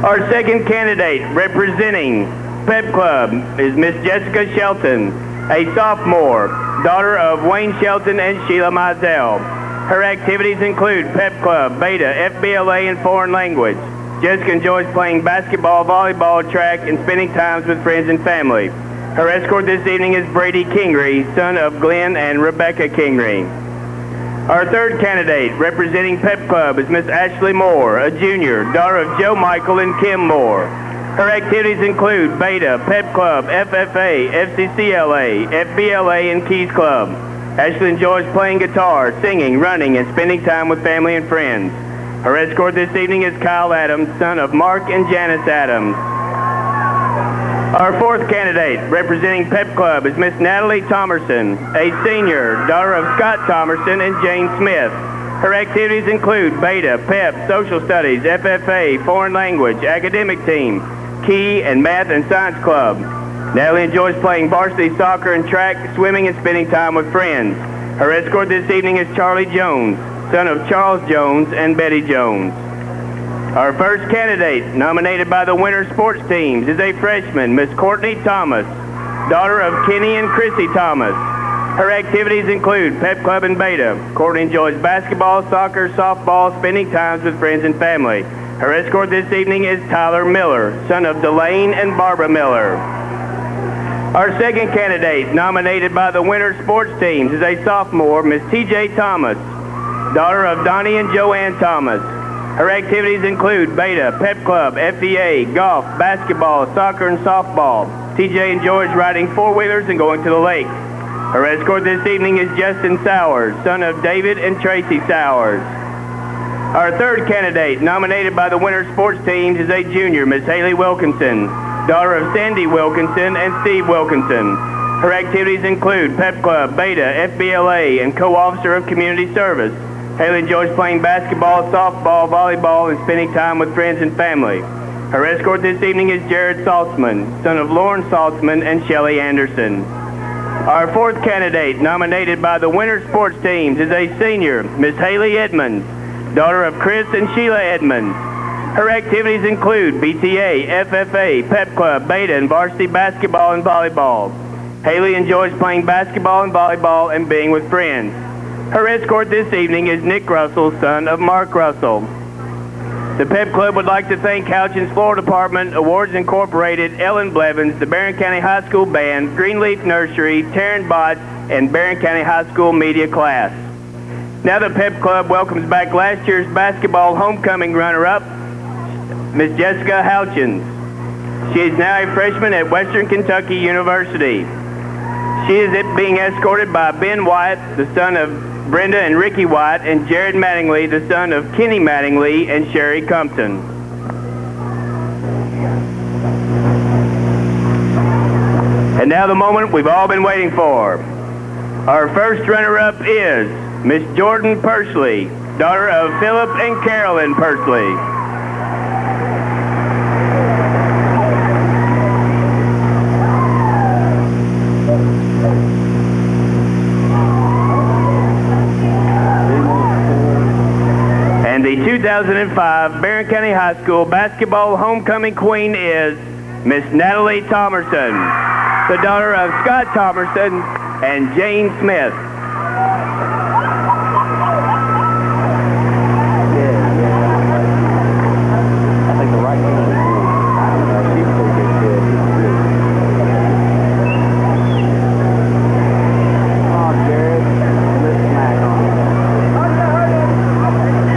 Our second candidate representing Pep Club is Miss Jessica Shelton, a sophomore, daughter of Wayne Shelton and Sheila Mizell. Her activities include Pep Club, Beta, FBLA, and Foreign Language. Jessica enjoys playing basketball, volleyball, track, and spending times with friends and family. Her escort this evening is Brady Kingry, son of Glenn and Rebecca Kingry. Our third candidate representing Pep Club is Miss Ashley Moore, a junior, daughter of Joe Michael and Kim Moore. Her activities include Beta, Pep Club, FFA, FCCLA, FBLA, and Keys Club. Ashley enjoys playing guitar, singing, running, and spending time with family and friends. Her escort this evening is Kyle Adams, son of Mark and Janice Adams. Our fourth candidate representing Pep Club is Miss Natalie Thomerson, a senior, daughter of Scott Thomerson and Jane Smith. Her activities include Beta, Pep, Social Studies, FFA, Foreign Language, Academic Team, Key, and Math and Science Club. Natalie enjoys playing varsity soccer and track, swimming, and spending time with friends. Her escort this evening is Charlie Jones, son of Charles Jones and Betty Jones. Our first candidate, nominated by the winter sports teams, is a freshman, Miss Courtney Thomas, daughter of Kenny and Chrissy Thomas. Her activities include Pep Club and Beta. Courtney enjoys basketball, soccer, softball, spending times with friends and family. Her escort this evening is Tyler Miller, son of Delane and Barbara Miller. Our second candidate, nominated by the winter sports teams, is a sophomore, Miss T.J. Thomas, daughter of Donnie and Joanne Thomas. Her activities include Beta, Pep Club, FVA, golf, basketball, soccer, and softball. T.J. enjoys riding four-wheelers and going to the lake. Her escort this evening is Justin Sowers, son of David and Tracy Sowers. Our third candidate, nominated by the winter sports teams, is a junior, Miss Haley Wilkinson, daughter of Sandy Wilkinson and Steve Wilkinson. Her activities include Pep Club, Beta, FBLA, and co-officer of community service. Haley enjoys playing basketball, softball, volleyball, and spending time with friends and family. Her escort this evening is Jared Saltzman, son of Lauren Saltzman and Shelley Anderson. Our fourth candidate, nominated by the winter sports teams, is a senior, Miss Haley Edmonds, daughter of Chris and Sheila Edmonds. Her activities include BTA, FFA, Pep Club, Beta, and varsity basketball and volleyball. Haley enjoys playing basketball and volleyball and being with friends. Her escort this evening is Nick Russell, son of Mark Russell. The Pep Club would like to thank Couchins Floor Department, Awards Incorporated, Ellen Blevins, the Barren County High School Band, Greenleaf Nursery, Taryn Bott, and Barren County High School Media Class. Now the Pep Club welcomes back last year's basketball homecoming runner-up, Miss Jessica Houchins. She is now a freshman at Western Kentucky University. She is being escorted by Ben White, the son of Brenda and Ricky White, and Jared Mattingly, the son of Kenny Mattingly and Sherry Compton. And now the moment we've all been waiting for. Our first runner-up is Miss Jordan Pursley, daughter of Philip and Carolyn Pursley. And the 2005 Barren County High School basketball homecoming queen is Miss Natalie Thomerson, the daughter of Scott Thomerson and Jane Smith.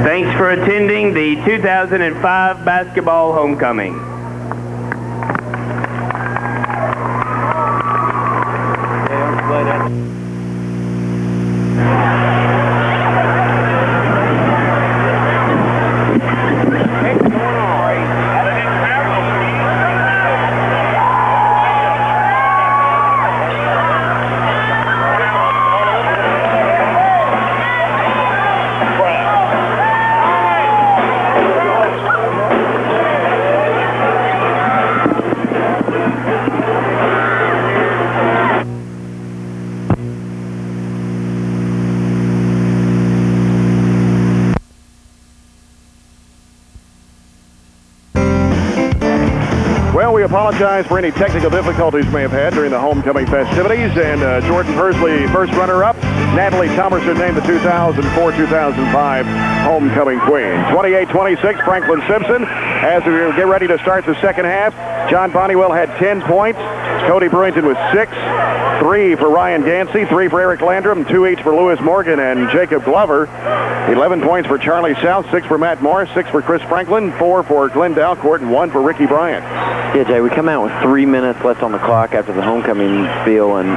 Thanks for attending the 2005 basketball homecoming. We apologize for any technical difficulties we may have had during the homecoming festivities. And Jordan Pursley, first runner-up. Natalie Thomerson named the 2004-2005 homecoming queen. 28-26, Franklin-Simpson. As we get ready to start the second half, John Bonnewell had 10 points. Cody Brewington with 6. 3 for Ryan Gansey, 3 for Eric Landrum, 2 each for Lewis Morgan and Jacob Glover. 11 points for Charlie South, 6 for Matt Morris, 6 for Chris Franklin, 4 for Glenn Dalcourt, and 1 for Ricky Bryant. Yeah, Jay, we come out with 3 minutes left on the clock after the homecoming spiel, and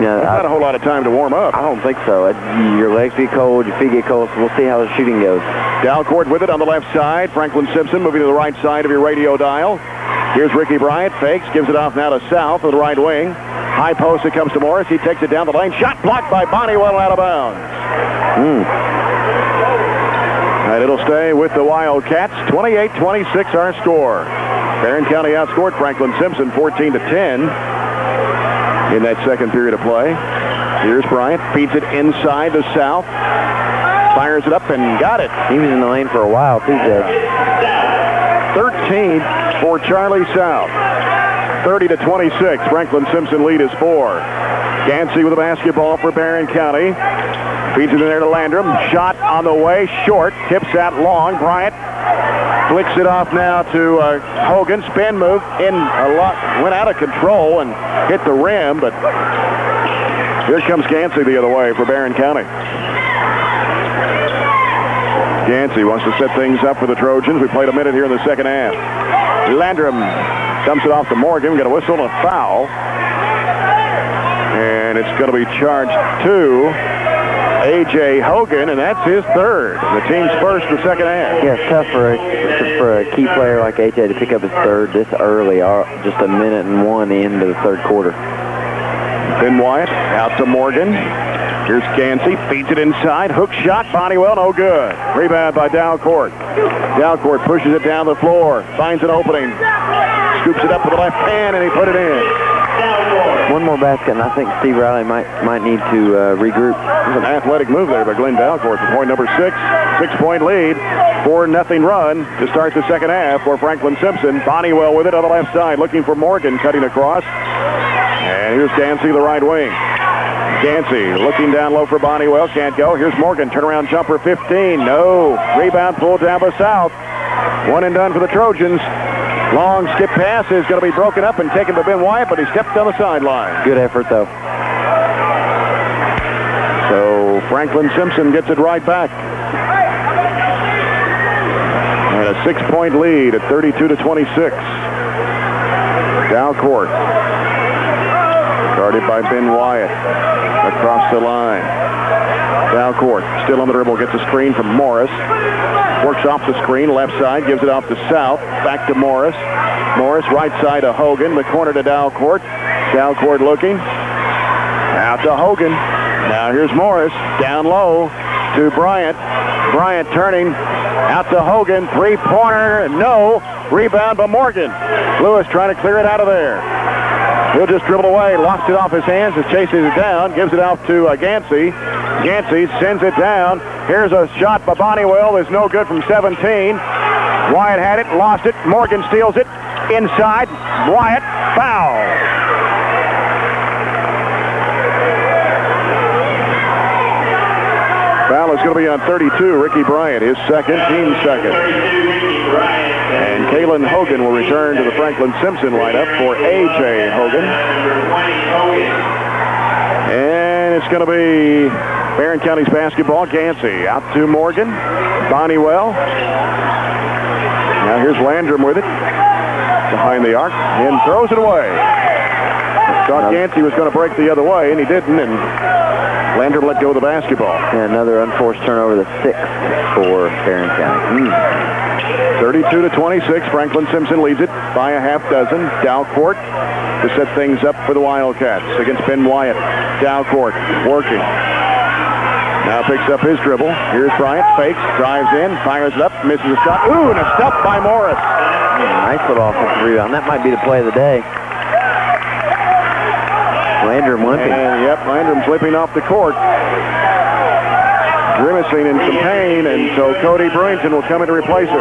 you know, not a whole lot of time to warm up. I don't think so. Your legs get cold, your feet get cold, so we'll see how the shooting goes. Dalcourt with it on the left side. Franklin-Simpson moving to the right side of your radio dial. Here's Ricky Bryant, fakes, gives it off now to South on the right wing. High post, it comes to Morris. He takes it down the lane. Shot blocked by Bonnewell out of bounds. And it'll stay with the Wildcats. 28-26 our score. Barren County outscored Franklin-Simpson 14-10 in that second period of play. Here's Bryant. Feeds it inside to South. Fires it up and got it. He was in the lane for a while, too, Jay. 13 for Charlie South. 30-26. Franklin-Simpson lead is 4. Gansey with the basketball for Barren County. Feeds it in there to Landrum. Shot on the way, short. Tips out long. Bryant flicks it off now to Hogan. Spin move in a lot. Went out of control and hit the rim, but here comes Gansey the other way for Barren County. Gansey wants to set things up for the Trojans. We played a minute here in the second half. Landrum dumps it off to Morgan. We got a whistle and a foul. And it's going to be charged to A.J. Hogan, and that's his third. The team's first the second half. Yeah, it's tough for a key player like A.J. to pick up his third this early, just a minute and 1 into the third quarter. Ben Wyatt out to Morgan. Here's Gansey, feeds it inside. Hook shot, Bonnywell, no good. Rebound by Dalcourt. Dalcourt pushes it down the floor, finds an opening, scoops it up with the left hand, and he put it in. One more basket, and I think Steve Riley might need to regroup. It's an athletic move there by Glenn Dalcourt for point number 6. 6-point lead, 4-0 run to start the second half for Franklin-Simpson. Bonnywell with it on the left side, looking for Morgan, cutting across. And here's Gansey, the right wing. Gansey looking down low for Bonnywell, can't go. Here's Morgan, turnaround jumper 15, no. Rebound pulled down by South. One and done for the Trojans. Long skip pass is going to be broken up and taken by Ben Wyatt, but he stepped on the sideline. Good effort, though. So Franklin-Simpson gets it right back. And a 6-point lead at 32-26. Dalcourt. Guarded by Ben Wyatt. Across the line. Dalcourt still on the dribble, gets a screen from Morris. Works off the screen, left side, gives it off to South. Back to Morris. Morris, right side to Hogan. The corner to Dalcourt. Dalcourt looking. Out to Hogan. Now here's Morris. Down low to Bryant. Bryant turning. Out to Hogan. Three-pointer. No. Rebound by Morgan. Lewis trying to clear it out of there. He'll just dribble away. Lost it off his hands and chases it down. Gives it out to Gansey. Gansey sends it down. Here's a shot by Bonnywell. There's no good from 17. Wyatt had it, lost it. Morgan steals it. Inside. Wyatt. Foul. Foul is going to be on 32. Ricky Bryant, his second, team second. And Kalen Hogan will return to the Franklin-Simpson lineup for A.J. Hogan. And it's going to be Barren County's basketball. Gansey out to Morgan. Bonnywell. Now here's Landrum with it. Behind the arc. And throws it away. Thought Gansey was going to break the other way, and he didn't. And Landrum let go of the basketball. And another unforced turnover, the 6th for Barren County. 32-26. Franklin-Simpson leads it by a half dozen. Dalcourt to set things up for the Wildcats against Ben Wyatt. Dalcourt working. Now picks up his dribble. Here's Bryant. Fakes. Drives in. Fires it up. Misses a shot. Ooh, and a stop by Morris. Nice little offensive rebound. That might be the play of the day. Landrum limping. And, yep, Landrum slipping off the court. Grimacing in some pain, and so Cody Brewington will come in to replace her.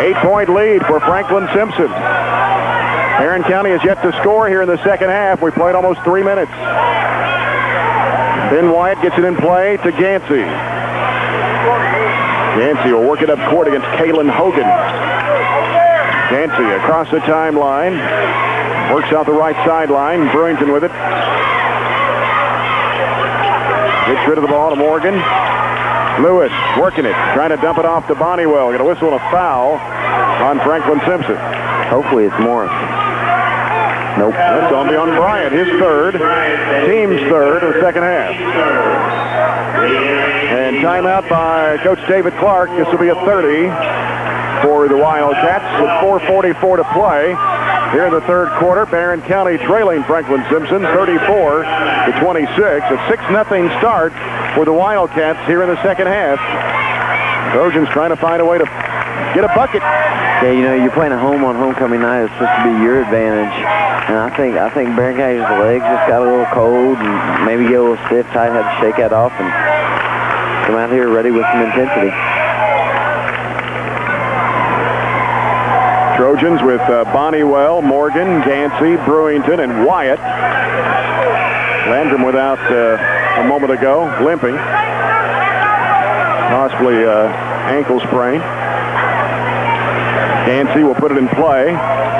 8-point lead for Franklin-Simpson. Barren County has yet to score here in the second half. We played almost 3 minutes. Ben Wyatt gets it in play to Gansey. Gansey will work it up court against Kalen Hogan. Gansey across the timeline. Works out the right sideline. Brewington with it. Gets rid of the ball to Morgan. Lewis working it. Trying to dump it off to Bonnywell. Get a whistle and a foul on Franklin-Simpson. Hopefully it's Morris. Nope. That's on Bryant. His third. Team's third in the second half. And timeout by Coach David Clark. This will be a 30 for the Wildcats with 4:44 to play. Here in the third quarter, Barren County trailing Franklin-Simpson 34-26. A 6-0 start for the Wildcats here in the second half. Trojans trying to find a way to get a bucket. Yeah, you know, you're playing a home on homecoming night. It's supposed to be your advantage. And I think Barren County's legs just got a little cold and maybe get a little stiff, tight, had to shake that off and come out here ready with some intensity. Trojans with Bonnewell, Morgan, Gansey, Brewington, and Wyatt. Landrum without a moment ago, limping. Possibly ankle sprain. Gansey will put it in play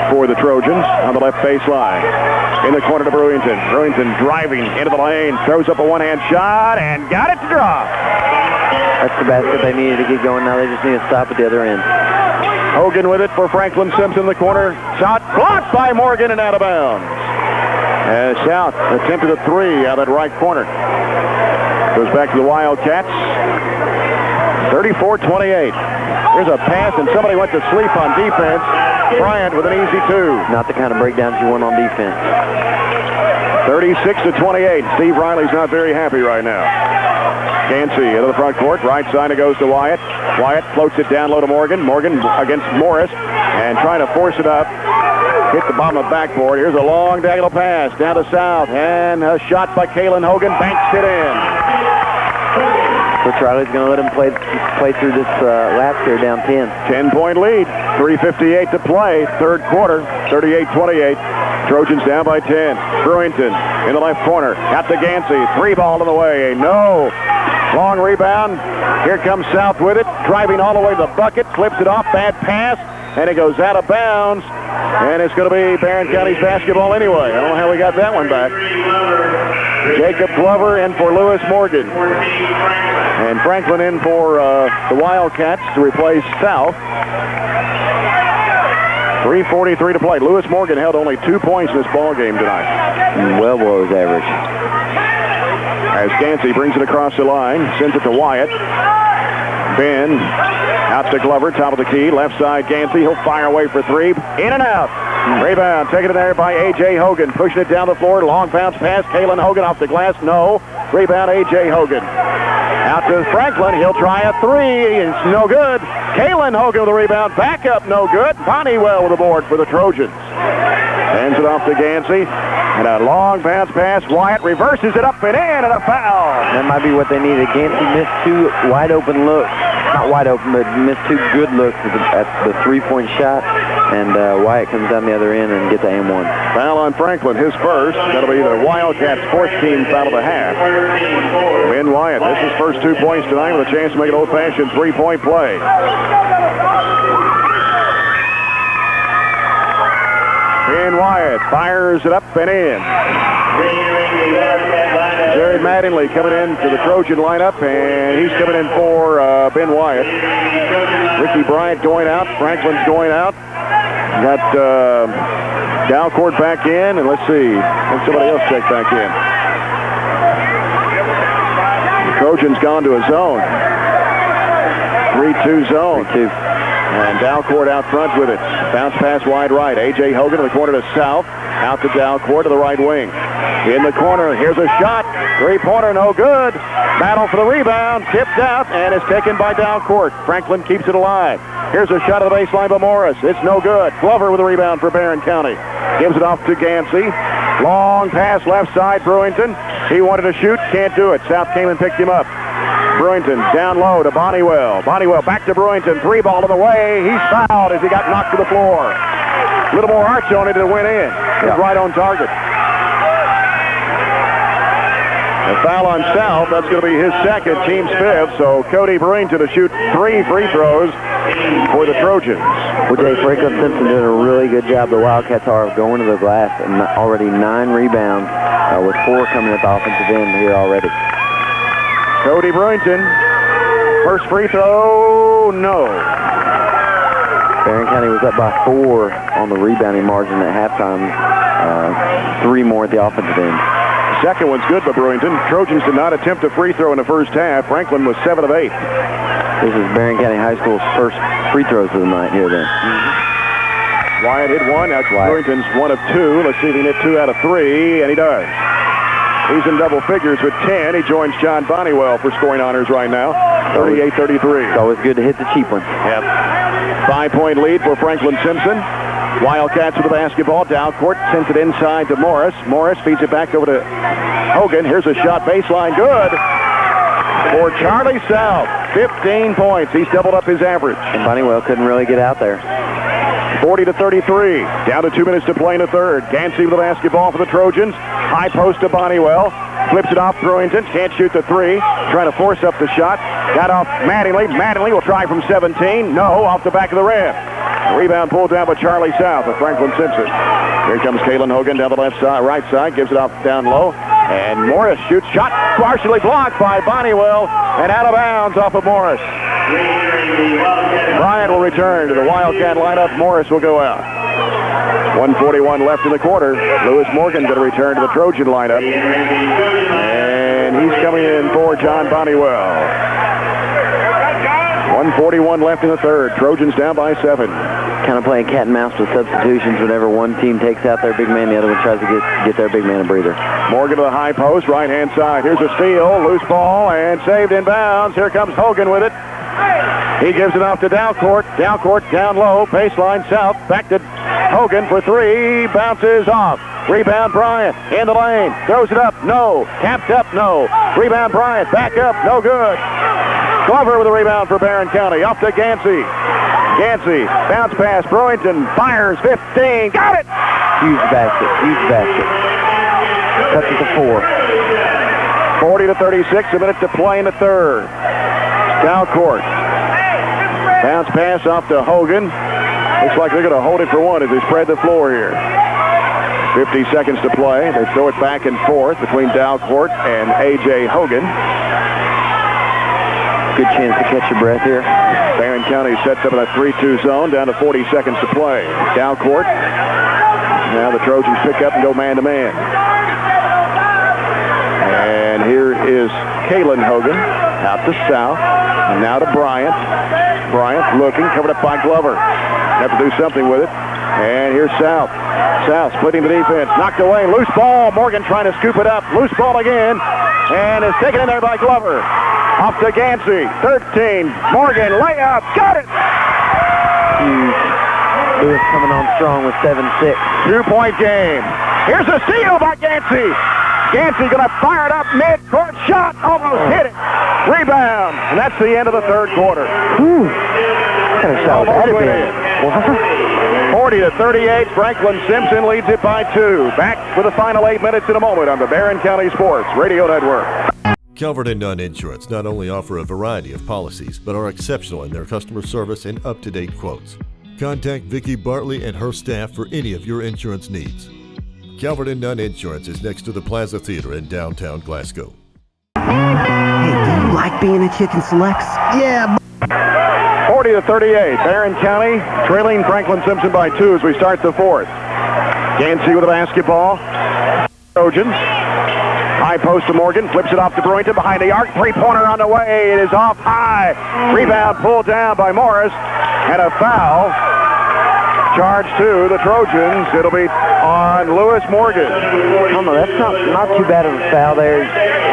for the Trojans on the left baseline. In the corner to Brewington. Brewington driving into the lane, throws up a one-hand shot, and got it to drop. That's the basket they needed to get going. Now they just need to stop at the other end. Hogan with it for Franklin-Simpson in the corner. Shot blocked by Morgan and out of bounds. South attempted a three out of that right corner. Goes back to the Wildcats. 34-28. Here's a pass, and somebody went to sleep on defense. Bryant with an easy two. Not the kind of breakdowns you want on defense. 36-28. Steve Riley's not very happy right now. Gansey into the front court. Right side it goes to Wyatt. Wyatt floats it down low to Morgan. Morgan against Morris and trying to force it up. Hit the bottom of the backboard. Here's a long diagonal pass down to South. And a shot by Kalen Hogan. Banks it in. Coach Riley's going to let him play through this lap here down 10. 10-point lead. 3:58 to play. Third quarter. 38-28. Trojans down by 10. Brewington in the left corner. Got to Gansey. Three ball in the way. No. Long rebound. Here comes South with it. Driving all the way to the bucket. Flips it off. Bad pass. And it goes out of bounds. And it's going to be Barren County's basketball anyway. I don't know how we got that one back. Jacob Glover in for Lewis Morgan. And Franklin in for the Wildcats to replace South. 3:43 to play. Lewis Morgan held only 2 points in this ball game tonight. Well below his average. As Gansey brings it across the line, sends it to Wyatt. Ben out to Glover, top of the key. Left side, Gansey. He'll fire away for three. In and out. Rebound taken in there by A.J. Hogan. Pushing it down the floor. Long bounce pass. Kalen Hogan off the glass. No. Rebound, A.J. Hogan. Out to Franklin. He'll try a three. It's no good. Kalen Hogan with the rebound. Back up, no good. Bonnewell with the board for the Trojans. Hands it off to Gansey. And a long bounce pass. Wyatt reverses it up and in, and a foul. That might be what they needed. Gansey missed two wide open looks. Not wide open, but missed two good looks at the three-point shot. And Wyatt comes down the other end and gets the and-one. Foul on Franklin, his first. That'll be the Wildcats' fourth team foul of the half. Ben Wyatt, this is his first 2 points tonight with a chance to make an old-fashioned three-point play. Ben Wyatt fires it up and in. Jerry Mattingly coming in to the Trojan lineup, and he's coming in for Ben Wyatt. Ricky Bryant going out. Franklin's going out. Got Dalcourt back in, and let's see. And somebody else check back in. The Trojan's gone to a zone. 3-2 zone. 3-2. And Dalcourt out front with it. Bounce pass wide right. A.J. Hogan in the corner to South. Out to Dalcourt to the right wing. In the corner, here's a shot. Three-pointer, no good. Battle for the rebound. Tipped out, and it's taken by Dalcourt. Franklin keeps it alive. Here's a shot of the baseline by Morris. It's no good. Glover with the rebound for Barren County. Gives it off to Gansey. Long pass left side, Brewington. He wanted to shoot, can't do it. South came and picked him up. Brewington down low to Bonnewell. Bonnewell back to Brewington. Three ball in the way. He's fouled as he got knocked to the floor. A little more arch on it and it went in. It's right on target. A foul on South. That's going to be his second, team's fifth. So Cody Brewington to shoot 3 free throws for the Trojans. Well, Jay, Franklin-Simpson doing a really good job. The Wildcats are going to the glass and already 9 rebounds with 4 coming at the offensive end here already. Cody Brewington, first free throw, no. Barren County was up by 4 on the rebounding margin at halftime. 3 more at the offensive end. Second one's good by Brewington. Trojans did not attempt a free throw in the first half. Franklin was 7 of 8. This is Barren County High School's first free throws of the night here then. Wyatt hit one. That's Brewington's 1 of 2. Let's see if he can hit 2 out of 3, and he does. He's in double figures with 10. He joins John Bonnewell for scoring honors right now. 38-33. It's always good to hit the cheap ones. Yep. 5-point lead for Franklin-Simpson. Wildcats with the basketball. Dalcourt sends it inside to Morris. Morris feeds it back over to Hogan. Here's a shot baseline. Good for Charlie South. 15 points. He's doubled up his average. And Bonnewell couldn't really get out there. 40-33. Down to 2 minutes to play in the third. Gansey with the basketball for the Trojans. High post to Bonniwell. Flips it off Brewington. Can't shoot the three. Trying to force up the shot. Got off Mattingly. Mattingly will try from 17. No, off the back of the rim. Rebound pulled down by Charlie South of Franklin-Simpson. Here comes Kalen Hogan down the left side, right side. Gives it off down low. And Morris shoots. Shot partially blocked by Bonniwell. And out of bounds off of Morris. Bryant will return to the Wildcat lineup. Morris will go out. 1:41 left in the quarter. Lewis Morgan going to return to the Trojan lineup. And he's coming in for John Bonniwell. 1:41 left in the third. Trojans down by 7. Kind of playing cat and mouse with substitutions. Whenever one team takes out their big man, the other one tries to get their big man a breather. Morgan to the high post, right-hand side. Here's a steal, loose ball, and saved in bounds. Here comes Hogan with it. He gives it off to Dalcourt. Dalcourt down low, baseline south. Back to Hogan for three. Bounces off. Rebound Bryant in the lane. Throws it up. No. Tapped up. No. Rebound Bryant. Back up. No good. Calvert with a rebound for Barren County. Off to Gansey. Gansey. Bounce pass. Brewington fires. 15. Got it. Huge basket. Huge basket. Touches the 4. 40-36. A minute to play in the third. Dalcourt. Bounce pass off to Hogan. Looks like they're going to hold it for one as they spread the floor here. 50 seconds to play. They throw it back and forth between Dalcourt and A.J. Hogan. Good chance to catch your breath here. Barren County sets up in a 3-2 zone, down to 40 seconds to play. Dalcourt. Now the Trojans pick up and go man-to-man. And here is Kalen Hogan out to South. And now to Bryant. Bryant looking, covered up by Glover. Have to do something with it. And here's South. South splitting the defense. Knocked away. Loose ball. Morgan trying to scoop it up. Loose ball again. And is taken in there by Glover. Off to Gansey. 13. Morgan. Layup. Got it. Huge. Lewis coming on strong with 7-6. 2-point game. Here's a steal by Gansey. Gansey going to fire it up mid-court. Shot. Almost hit it. Rebound. And that's the end of the third quarter. Whew. What kind of shot was that? 40-38. Franklin-Simpson leads it by 2. Back for the final 8 minutes in a moment on the Barren County Sports Radio Network. Calvert and Nunn Insurance not only offer a variety of policies, but are exceptional in their customer service and up-to-date quotes. Contact Vicki Bartley and her staff for any of your insurance needs. Calvert and Nunn Insurance is next to the Plaza Theater in downtown Glasgow. Hey, do you like being at Chicken Selects? Yeah. 40-38. Barren County trailing Franklin-Simpson by 2 as we start the fourth. Gansey with the basketball. Trojans. High post to Morgan. Flips it off to Brewington behind the arc. Three-pointer on the way. It is off high. Rebound pulled down by Morris. And a foul. Charge to the Trojans. It'll be on Lewis Morgan. I don't know. That's not too bad of a foul there.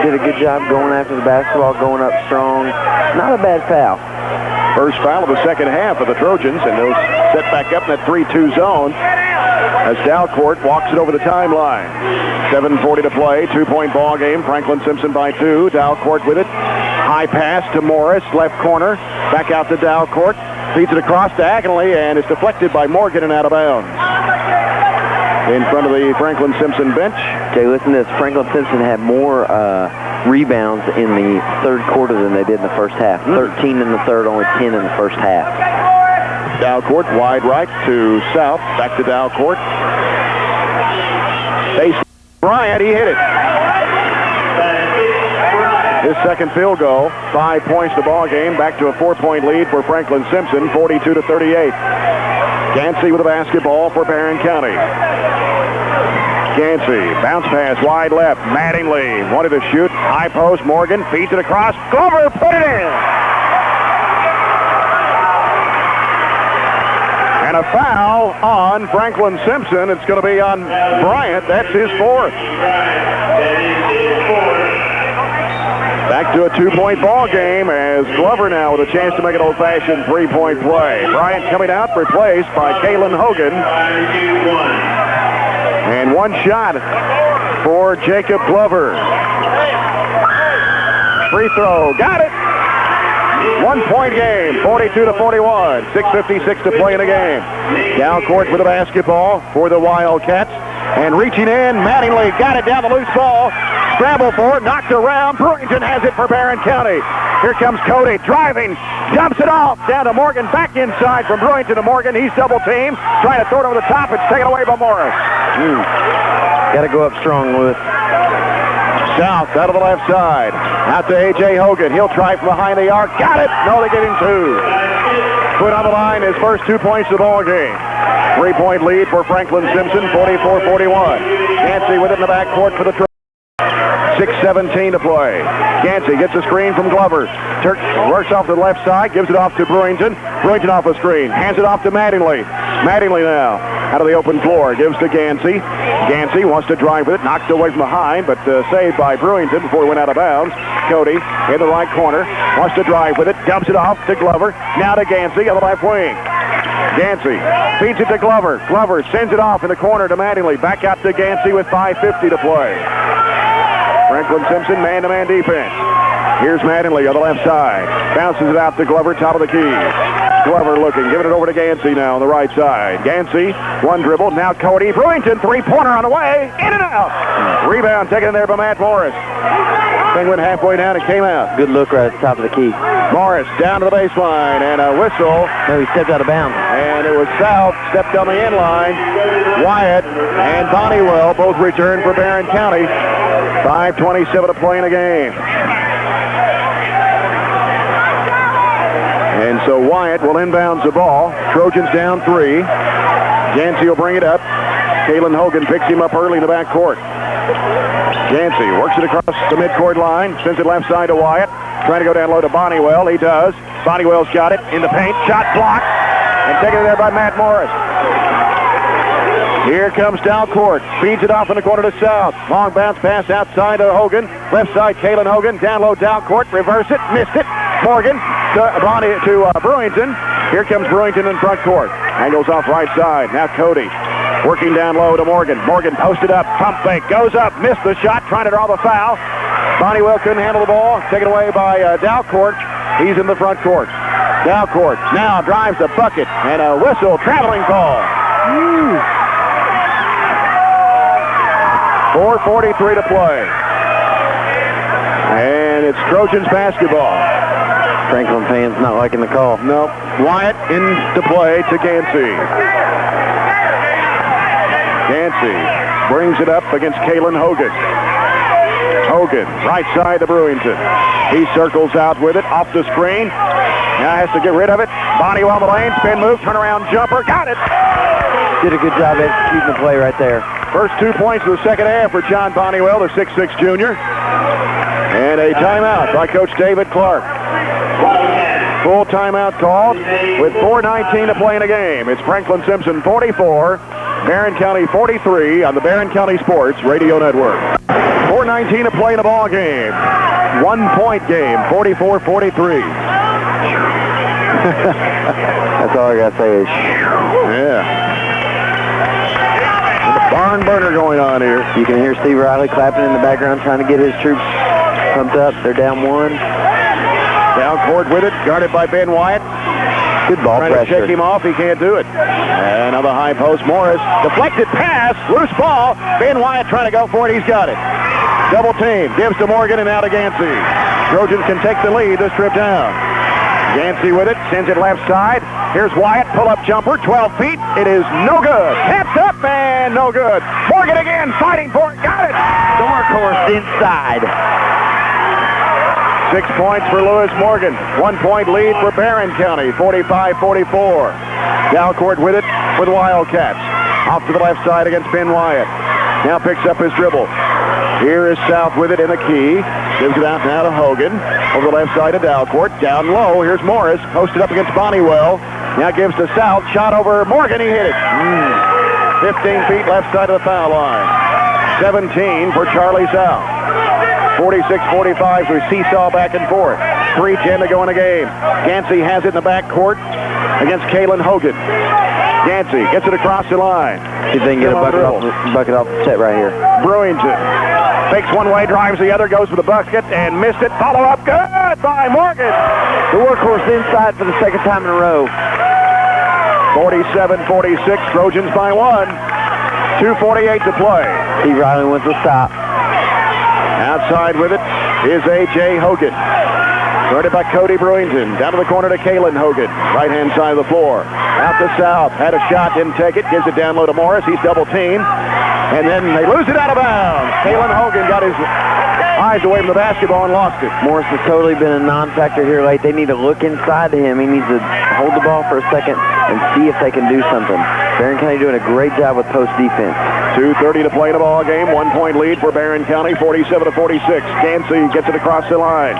He did a good job going after the basketball, going up strong. Not a bad foul. First foul of the second half of the Trojans, and they'll set back up in that 3-2 zone as Dalcourt walks it over the timeline. 7:40 to play, 2-point ball game. Franklin-Simpson by 2. Dalcourt with it. High pass to Morris, left corner. Back out to Dalcourt. Feeds it across diagonally, and it's deflected by Morgan and out of bounds. In front of the Franklin-Simpson bench. Jay, listen to this. Franklin-Simpson had more rebounds in the third quarter than they did in the first half. 13 in the third, only 10 in the first half. Dalcourt wide right to South. Back to Dalcourt. Base Bryant, he hit it. His second field goal, 5 points to ball game. Back to a 4-point lead for Franklin-Simpson, 42-38. Gansey with a basketball for Barren County. Gansey, bounce pass wide left. Mattingly wanted to shoot. High post, Morgan feeds it across. Glover put it in. And a foul on Franklin-Simpson. It's going to be on Bryant. That's his fourth. Back to a 2-point ball game as Glover now with a chance to make an old-fashioned 3-point play. Bryant coming out, replaced by Kalen Hogan. And one shot for Jacob Glover. Free throw, got it! 1-point game, 42-41. 6:56 to play in the game. Down court with the basketball for the Wildcats. And reaching in, Mattingly got it down the loose ball. Scramble for it, knocked around. Brewington has it for Barren County. Here comes Cody driving, dumps it off down to Morgan, back inside from Brewington to Morgan. He's double teamed, trying to throw it over the top. It's taken away by Morris. Got to go up strong, Lewis. South out of the left side. Out to A.J. Hogan. He'll try from behind the arc. Got it. No, they give him 2. Put on the line his first 2 points of the ball game. 3-point lead for Franklin-Simpson, 44-41. Yancey with it in the backcourt for the 6:17 to play. Yancey gets a screen from Glover. Turk works off to the left side, gives it off to Brewington. Brewington off a screen, hands it off to Mattingly. Mattingly now out of the open floor, gives to Gansey. Gansey wants to drive with it, knocked away from behind, but saved by Brewington before he went out of bounds. Cody in the right corner, wants to drive with it, dumps it off to Glover. Now to Gansey on the left wing. Gansey feeds it to Glover. Glover sends it off in the corner to Mattingly. Back out to Gansey with 5:50 to play. Franklin-Simpson man-to-man defense. Here's Mattingly on the left side. Bounces it out to Glover, top of the key. Glover looking, giving it over to Gansey now on the right side. Gansey, one dribble, now Cody. Brewington, three-pointer on the way, in and out. Rebound taken in there by Matt Morris. Thing went halfway down and came out. Good look right at the top of the key. Morris down to the baseline, and a whistle. No, he stepped out of bounds. And it was South, stepped on the end line. Wyatt and Bonnywell both returned for Barren County. 5:27 to play in the game. And so Wyatt will inbounds the ball. Trojans down 3. Yancey will bring it up. Kalen Hogan picks him up early in the backcourt. Yancey works it across the midcourt line, sends it left side to Wyatt. Trying to go down low to Bonnywell. He does. Bonnywell's got it in the paint. Shot blocked. And taken in there by Matt Morris. Here comes Dalcourt. Feeds it off in the corner to South. Long bounce pass outside to Hogan. Left side, Kalen Hogan. Down low, Dalcourt. Reverse it. Missed it. Morgan to Brewington. Here comes Brewington in front court. Angles off right side. Now Cody. Working down low to Morgan. Morgan posted up. Pump fake. Goes up. Missed the shot. Trying to draw the foul. Bonnywell couldn't handle the ball. Taken away by Dalcourt. He's in the front court. Dalcourt now drives the bucket. And a whistle. Traveling call. 4:43 to play. And it's Trojans basketball. Franklin fans not liking the call. No. Wyatt into play to Gansey. Gansey brings it up against Kalen Hogan. Hogan, right side to Brewington. He circles out with it, off the screen. Now has to get rid of it. Bonnywell on the lane, spin move, turnaround jumper, got it! Did a good job executing the play right there. First 2 points of the second half for John Bonnywell, the 6'6 junior. And a timeout by Coach David Clark. Full timeout called with 4:19 to play in the game. It's Franklin-Simpson 44, Barren County 43 on the Barren County Sports Radio Network. 4:19 to play in the ball game. 1-point game, 44-43. That's all I got to say is Yeah. Barn burner going on here. You can hear Steve Riley clapping in the background trying to get his troops pumped up. They're down 1. Down court with it, guarded by Ben Wyatt. Good ball Trying pressure. to shake him off, he can't do it. And on the high post, Morris. Deflected pass, loose ball. Ben Wyatt trying to go for it, he's got it. Double team, gives to Morgan and out to Gansey. Trojans can take the lead this trip down. Gansey with it, sends it left side. Here's Wyatt, pull-up jumper, 12 feet. It is no good. Tapped up and no good. Morgan again, fighting for it, got it. Dark horse inside. 6 points for Lewis Morgan. 1-point lead for Barren County, 45-44. Dalcourt with it for the Wildcats. Off to the left side against Ben Wyatt. Now picks up his dribble. Here is South with it in the key. Gives it out now to Hogan. Over the left side of Dalcourt. Down low, here's Morris. Posted up against Bonnywell. Now gives to South. Shot over Morgan, he hit it. 15 feet left side of the foul line. 17 for Charlie South. 46-45 as we seesaw back and forth. 3:10 to go in the game. Gansey has it in the back court against Kalen Hogan. Gansey gets it across the line. See if they can get a bucket off the set right here. Brewington fakes one way, drives the other, goes for the bucket, and missed it. Follow up, good by Morgan. The workhorse inside for the second time in a row. 47-46, Trojans by 1. 2:48 to play. Steve Riley wants to stop. Outside with it is A.J. Hogan. Guarded by Cody Brewington. Down to the corner to Kalen Hogan. Right-hand side of the floor. Out to South. Had a shot, didn't take it. Gives it down low to Morris. He's double-teamed. And then they lose it out of bounds. Kalen Hogan got his eyes away from the basketball and lost it. Morris has totally been a non-factor here late. They need to look inside to him. He needs to hold the ball for a second and see if they can do something. Barren County doing a great job with post defense. 2:30 to play in the ball game. 1-point lead for Barren County, 47-46. Gansey gets it across the line.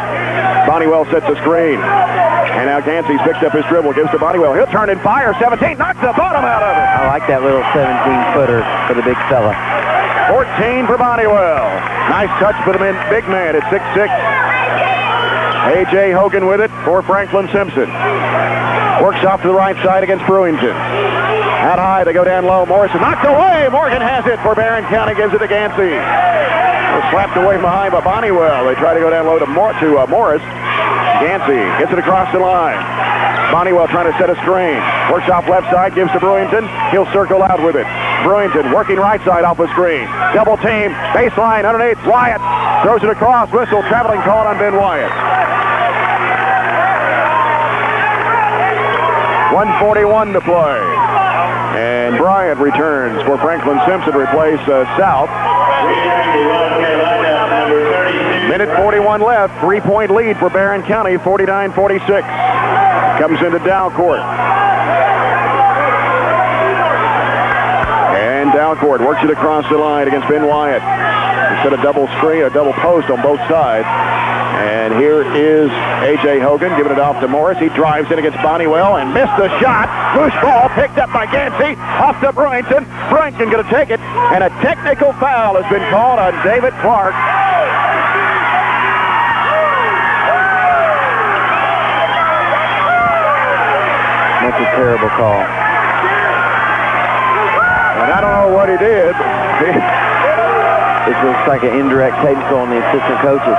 Bonniwell sets a screen. And now Gansey's picked up his dribble, gives to Bonniwell. He'll turn and fire. 17, knocks the bottom out of it. I like that little 17-footer for the big fella. 14 for Bonniwell. Nice touch for the big man at 6'6". A.J. Hogan with it for Franklin-Simpson. Works off to the right side against Brewington. Out high, they go down low. Morrison knocked away. Morgan has it for Barren County, gives it to Gansey. Slapped away from behind by Bonniwell. They try to go down low to Morris. Gansey gets it across the line. Bonniwell trying to set a screen. Works off left side, gives to Brewington. He'll circle out with it. Brewington working right side off the screen. Double team, baseline underneath. Wyatt throws it across. Whistle, traveling call on Ben Wyatt. 1:41 to play. And Bryant returns for Franklin-Simpson to replace South. Minute 41 left. 3-point lead for Barren County, 49-46. Comes into Dalcourt. And Dalcourt works it across the line against Ben Wyatt. Instead of double screen, a double post on both sides. And here is A.J. Hogan giving it off to Morris. He drives in against Bonniwell and missed the shot. Loose ball picked up by Gansey. Off to Brewington. Brewington going to take it. And a technical foul has been called on David Clark. That's a terrible call. And I don't know what he did. This looks like an indirect technical on the assistant coaches.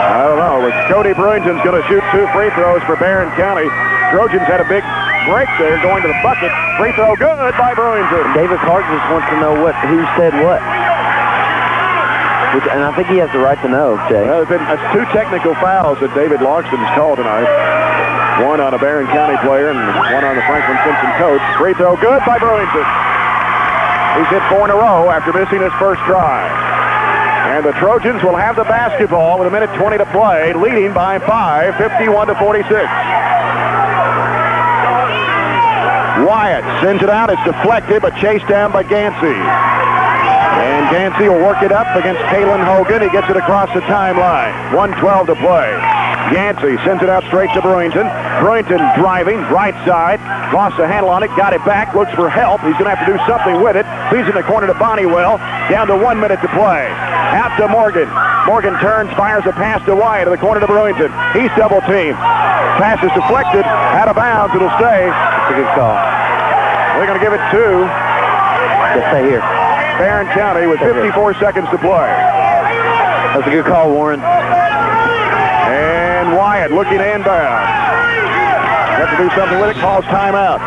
I don't know. Cody Brewington's going to shoot 2 free throws for Barren County. Trojans had a big break there going to the bucket. Free throw good by Brewington. David Clark just wants to know who said what. And I think he has the right to know, Jay. Well, that's 2 technical fouls that David Logston's called tonight. One on a Barren County player and one on the Franklin-Simpson coach. Free throw good by Brewington. He's hit 4 in a row after missing his first try. And the Trojans will have the basketball with 1:20 to play, leading by 5, 51-46. Wyatt sends it out. It's deflected, but chased down by Gansey. And Gansey will work it up against Kalen Hogan. He gets it across the timeline. 1:12 to play. Gansey sends it out straight to Brewington. Brewington driving, right side. Lost the handle on it, got it back, looks for help. He's going to have to do something with it. Feeds in the corner to Bonniwell. Down to 1 minute to play. Out to Morgan. Morgan turns, fires a pass to Wyatt to the corner to Brewington. He's double teamed. Pass is deflected, out of bounds. It'll stay. That's a good call. They're going to give it to Just stay here. Barren County with 54 seconds to play. That's a good call, Warren. And Wyatt looking inbound. Have to do something with it. Calls timeout.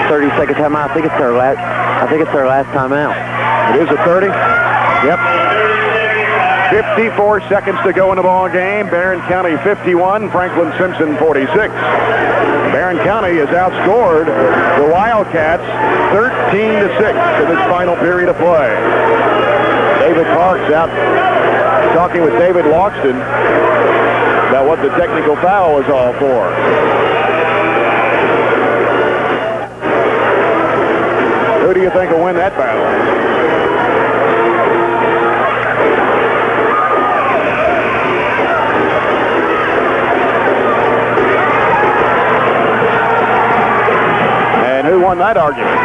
30-second timeout. I think it's their last timeout. It is a 30. Yep. 54 seconds to go in the ball game. Barren County 51, Franklin-Simpson 46. Barren County has outscored the Wildcats 13-6 in this final period of play. David Clark's out talking with David Logston about what the technical foul was all for. Who do you think will win that battle? And who won that argument?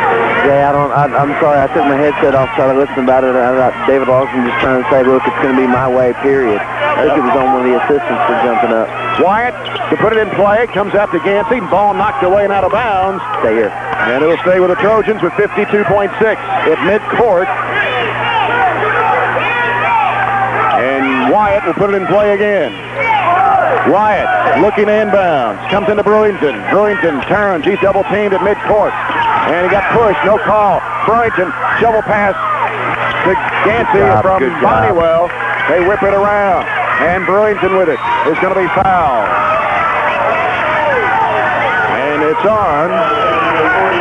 Yeah, I'm sorry. I took my headset off, started listening about it. And I thought David Lawson just trying to say, look, it's going to be my way, period. I think it was on one of the assistants for jumping up. Wyatt to put it in play. Comes out to Gansey. Ball knocked away and out of bounds. Stay here. And it'll stay with the Trojans with 52.6 at midcourt. And Wyatt will put it in play again. Wyatt looking inbounds. Comes into Brewington. Brewington turns. He's double teamed at midcourt. And he got pushed. No call. Brewington shovel pass to Gansey from Bonnewell. They whip it around. And Brewington with it is going to be fouled. And it's on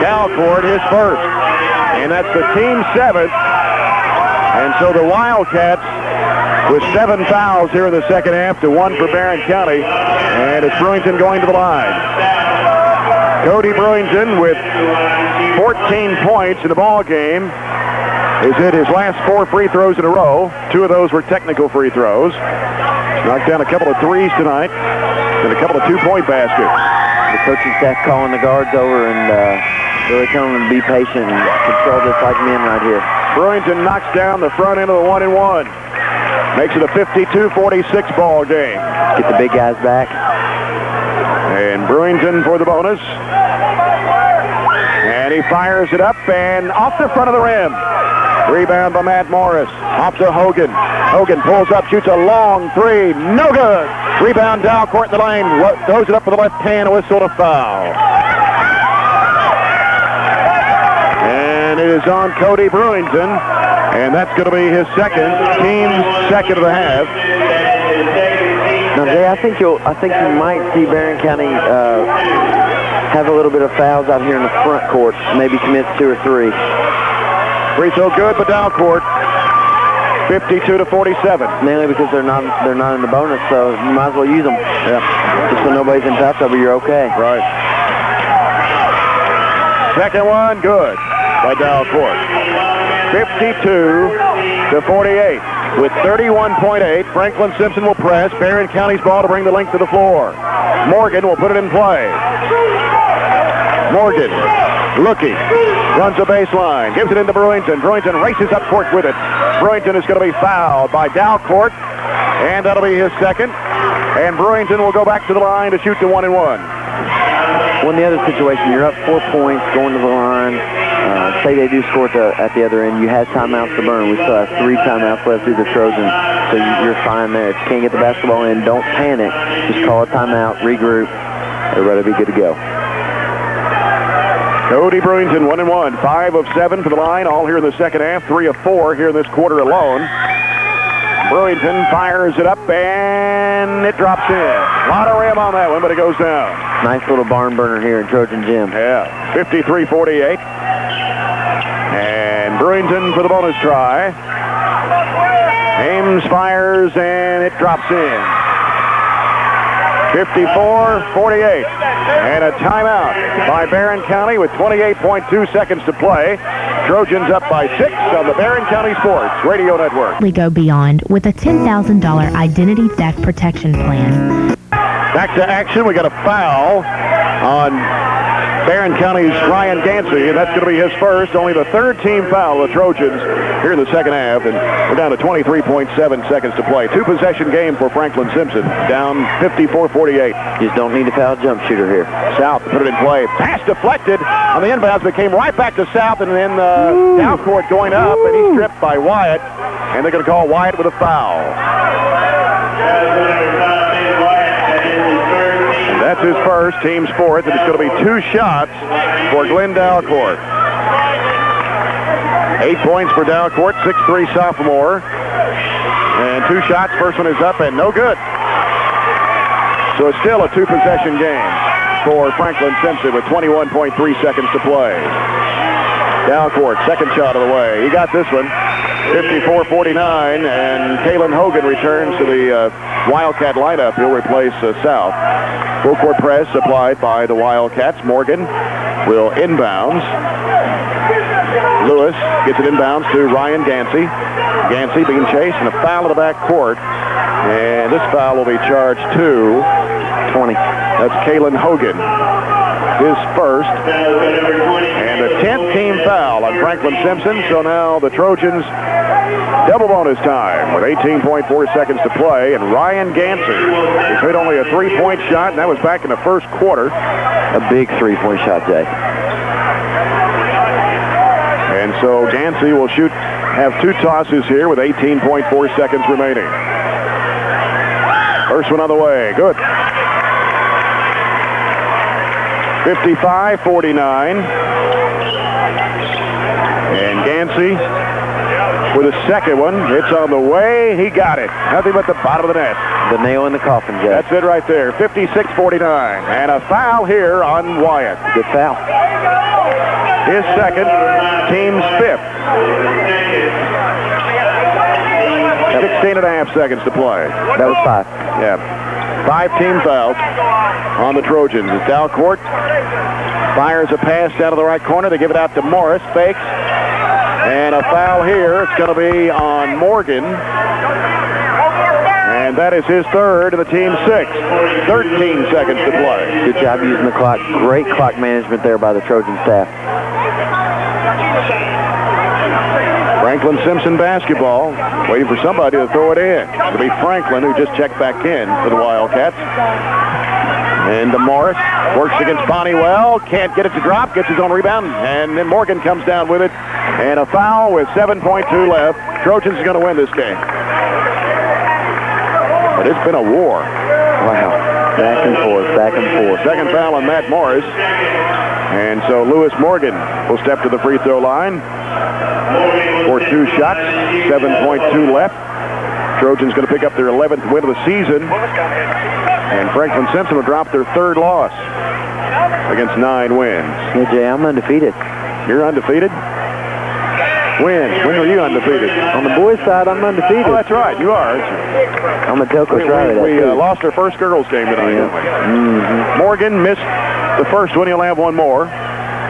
Dalcourt, his first. And that's the team 7th. And so the Wildcats with 7 fouls here in the second half to 1 for Barren County. And it's Brewington going to the line. Cody Brewington with 14 points in the ball game is hit his last 4 free throws in a row. 2 of those were technical free throws. Knocked down a couple of threes tonight and a couple of 2-point baskets. The coaching staff calling the guards over and really telling them to be patient and control this like men right here. Brewington knocks down the front end of the 1-and-1. Makes it a 52-46 ball game. Get the big guys back. And Brewington for the bonus. And he fires it up and off the front of the rim. Rebound by Matt Morris. Off to Hogan. Hogan pulls up, shoots a long 3. No good. Rebound Dalcourt in the lane. Throws it up with the left hand. A whistle to foul. And it is on Cody Brewington. And that's going to be his second, team's second of the half. Now, Jay, I think you might see Barren County have a little bit of fouls out here in the front court. Maybe commit 2 or 3. Free throw good, but Dalcourt 52-47. Mainly because they're not in the bonus, so you might as well use them. Yeah. Just so nobody's in foul trouble, you're okay. Right. Second one, good by Dalcourt. 52-48. With 31.8, Franklin-Simpson will press. Barren County's ball to bring the length to the floor. Morgan will put it in play. Morgan looking. Runs the baseline. Gives it into Brewington. Brewington races up court with it. Brewington is going to be fouled by Dalcourt. And that'll be his second. And Brewington will go back to the line to shoot the 1-and-1. Well, in the other situation, you're up 4 points going to the line. Say they do score at the other end. You had timeouts to burn. We still have 3 timeouts left through the Trojans, so you're fine there. If you can't get the basketball in, don't panic. Just call a timeout, regroup. Everybody will be good to go. Cody Brewington, 1-and-1. 5 of 7 for the line, all here in the second half. 3 of 4 here in this quarter alone. Brewington fires it up, and it drops in. A lot of rim on that one, but it goes down. Nice little barn burner here in Trojan Gym. Yeah, 53-48. And Brewington for the bonus try. Ames fires, and it drops in. 54-48. And a timeout by Barren County with 28.2 seconds to play. Trojans up by 6 on the Barren County Sports Radio Network. We go beyond with a $10,000 identity theft protection plan. Back to action. We got a foul on Barren County's Ryan Gansey, and that's going to be his first. Only the 3rd team foul of the Trojans here in the second half, and we're down to 23.7 seconds to play. 2-possession game for Franklin-Simpson, down 54-48. Just don't need a foul jump shooter here. South put it in play. Pass deflected on the inbounds, but came right back to South, and then Dalcourt going up, and he's stripped by Wyatt, and they're going to call Wyatt with a foul. That's his first, team's 4th, and it's going to be 2 shots for Glenn Dalcourt. 8 points for Dalcourt, 6'3" sophomore. And 2 shots, first one is up and no good. So it's still a 2-possession game for Franklin-Simpson with 21.3 seconds to play. Dalcourt, second shot of the way. He got this one, 54-49, and Kalen Hogan returns to the Wildcat lineup. He'll replace South. Full court press applied by the Wildcats. Morgan will inbounds. Lewis gets it inbounds to Ryan Gansey. Gansey being chased and a foul in the back court. And this foul will be charged to 20. That's Kalen Hogan. His first. And a 10th team foul on Franklin-Simpson. So now the Trojans Double bonus time with 18.4 seconds to play, and Ryan Gansey has hit only a three-point shot, and that was back in the first quarter. A big three-point shot, Jay. And so Gansey will have two tosses here with 18.4 seconds remaining. First one on the way, good. 55-49. And Gansey with a second one. It's on the way. He got it. Nothing but the bottom of the net. The nail in the coffin, Jay. That's it right there. 56-49. And a foul here on Wyatt. Good foul. His second, team's fifth. 16.5 seconds to play. That was 5. Yeah. 5 team fouls on the Trojans. As Dalcourt fires a pass down to the right corner. They give it out to Morris. Fakes. And a foul here. It's going to be on Morgan. And that is his third and the team's sixth. 13 seconds to play. Good job using the clock. Great clock management there by the Trojan staff. Franklin-Simpson basketball, waiting for somebody to throw it in. It'll be Franklin, who just checked back in for the Wildcats. And Morris works against Bonniwell, can't get it to drop, gets his own rebound, and then Morgan comes down with it. And a foul with 7.2 left. Trojans are going to win this game. But it's been a war. Wow. Back and forth, back and forth. Second foul on Matt Morris. And so Lewis Morgan will step to the free throw line for 2 shots, 7.2 left. Trojans going to pick up their 11th win of the season. And Franklin-Simpson will drop their 3rd loss against 9 wins. Hey, Jay, I'm undefeated. You're undefeated? When were you undefeated? On the boys' side, I'm undefeated. Oh, that's right. You are. I'm going to tell Coach Riley that, We lost our first girls' game tonight, didn't we? Mm-hmm. Morgan missed the first one. He'll have one more.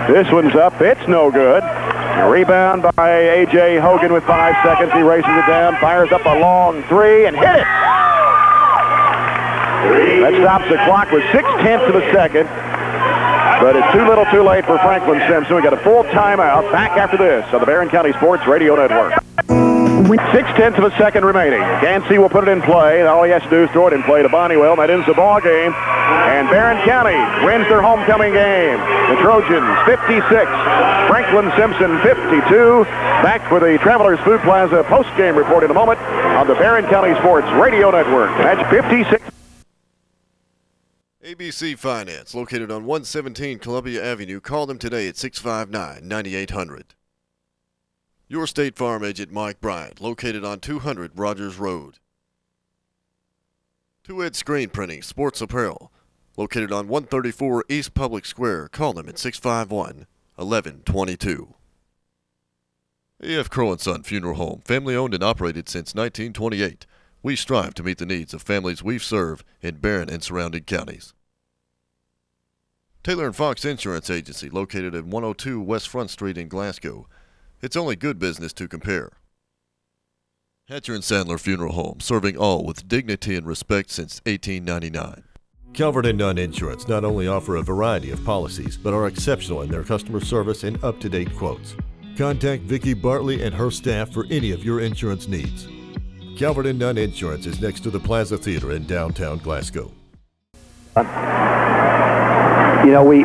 This one's up. It's no good. Rebound by A.J. Hogan with 5 seconds. He races it down, fires up a long 3, and hit it! That stops the clock with 6/10 of a second. But it's too little too late for Franklin-Simpson. We got a full timeout. Back after this on the Barren County Sports Radio Network. 6/10 of a second remaining. Gansey will put it in play. All he has to do is throw it in play to Bonniwell. That ends the ball game. And Barren County wins their homecoming game. The Trojans 56, Franklin-Simpson 52. Back for the Travelers Food Plaza post-game report in a moment on the Barren County Sports Radio Network. That's 56. ABC Finance, located on 117 Columbia Avenue. Call them today at 659-9800. Your State Farm agent Mike Bryant, located on 200 Rogers Road. 2-Ed Screen Printing, Sports Apparel, located on 134 East Public Square. Call them at 651-1122. A.F. Crow & Son Funeral Home, family owned and operated since 1928. We strive to meet the needs of families we serve in Barren and surrounding counties. Taylor & Fox Insurance Agency, located at 102 West Front Street in Glasgow. It's only good business to compare. Hatcher & Sandler Funeral Home, serving all with dignity and respect since 1899. Calvert and Nunn Insurance not only offer a variety of policies, but are exceptional in their customer service and up-to-date quotes. Contact Vicki Bartley and her staff for any of your insurance needs. Calvert and Nunn Insurance is next to the Plaza Theater in downtown Glasgow. You know, we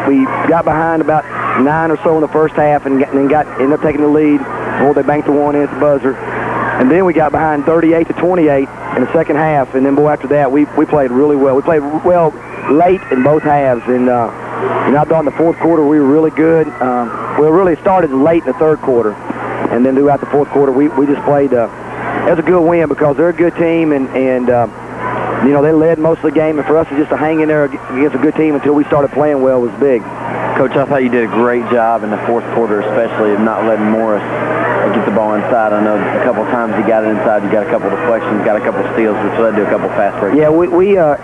got behind about 9 or so in the first half and ended up taking the lead. Oh, they banked the one in at the buzzer. And then we got behind 38-28 in the second half. And then, boy, after that, we played really well. We played well late in both halves. And, I thought in the fourth quarter we were really good. We really started late in the third quarter. And then throughout the fourth quarter, we just played. It was a good win because they're a good team. And they led most of the game. And for us to just to hang in there against a good team until we started playing well was big. Coach, I thought you did a great job in the fourth quarter, especially of not letting Morris get the ball inside. I know a couple of times he got it inside. You got a couple of deflections, got a couple of steals, which led to a couple of fast breaks. Yeah,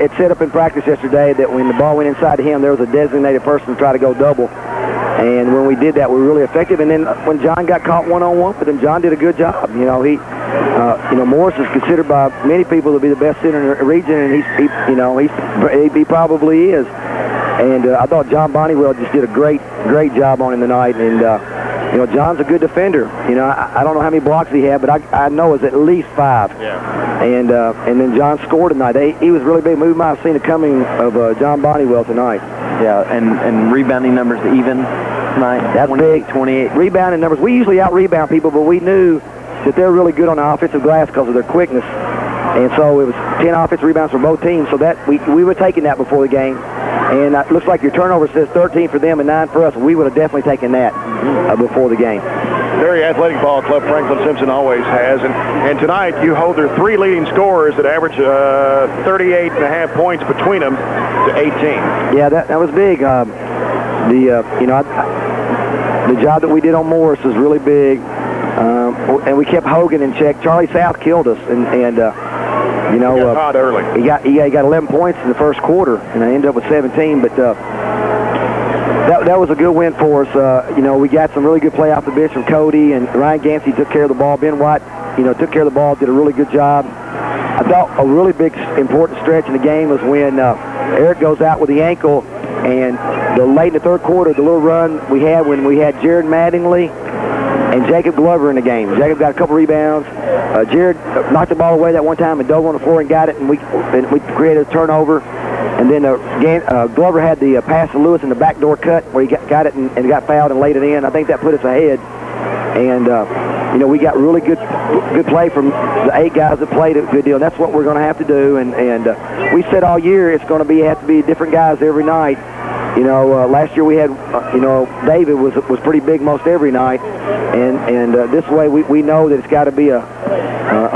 it set up in practice yesterday that when the ball went inside to him, there was a designated person to try to go double. And when we did that, we were really effective. And then when John got caught one-on-one with him, John did a good job. Morris is considered by many people to be the best center in the region, and he probably is. And I thought John Bonniwell just did a great job on him tonight. And John's a good defender. I don't know how many blocks he had, but I know it's at least 5. Yeah. And then John scored tonight. He was really big. We might have seen the coming of John Bonnywell tonight. Yeah, and rebounding numbers even tonight. That's 28, big. 28. Rebounding numbers. We usually out-rebound people, but we knew that they're really good on the offensive glass because of their quickness. And so it was 10 offensive rebounds for both teams. So that we were taking that before the game. And it looks like your turnover says 13 for them and 9 for us. We would have definitely taken that before the game. Very athletic ball club Franklin-Simpson always has. And tonight you hold their 3 leading scorers that average 38.5 points between them to 18. Yeah, that was big. The job that we did on Morris was really big. And we kept Hogan in check. Charlie South killed us. He got hot early. He got 11 points in the first quarter, and I ended up with 17. But that was a good win for us. We got some really good play off the bench from Cody, and Ryan Gansey took care of the ball. Ben White, took care of the ball, did a really good job. I thought a really big, important stretch in the game was when Eric goes out with the ankle, and late in the third quarter, the little run we had when we had Jared Mattingly and Jacob Glover in the game. Jacob got a couple rebounds. Jared knocked the ball away that one time and dove on the floor and got it, and we created a turnover. And then Glover had the pass to Lewis in the backdoor cut where he got it and got fouled and laid it in. I think that put us ahead. And, we got really good play from the 8 guys that played a good deal. And that's what we're going to have to do. And we said all year it's going to have to be different guys every night. Last year we had, David was pretty big most every night, and this way we know that it's got to be a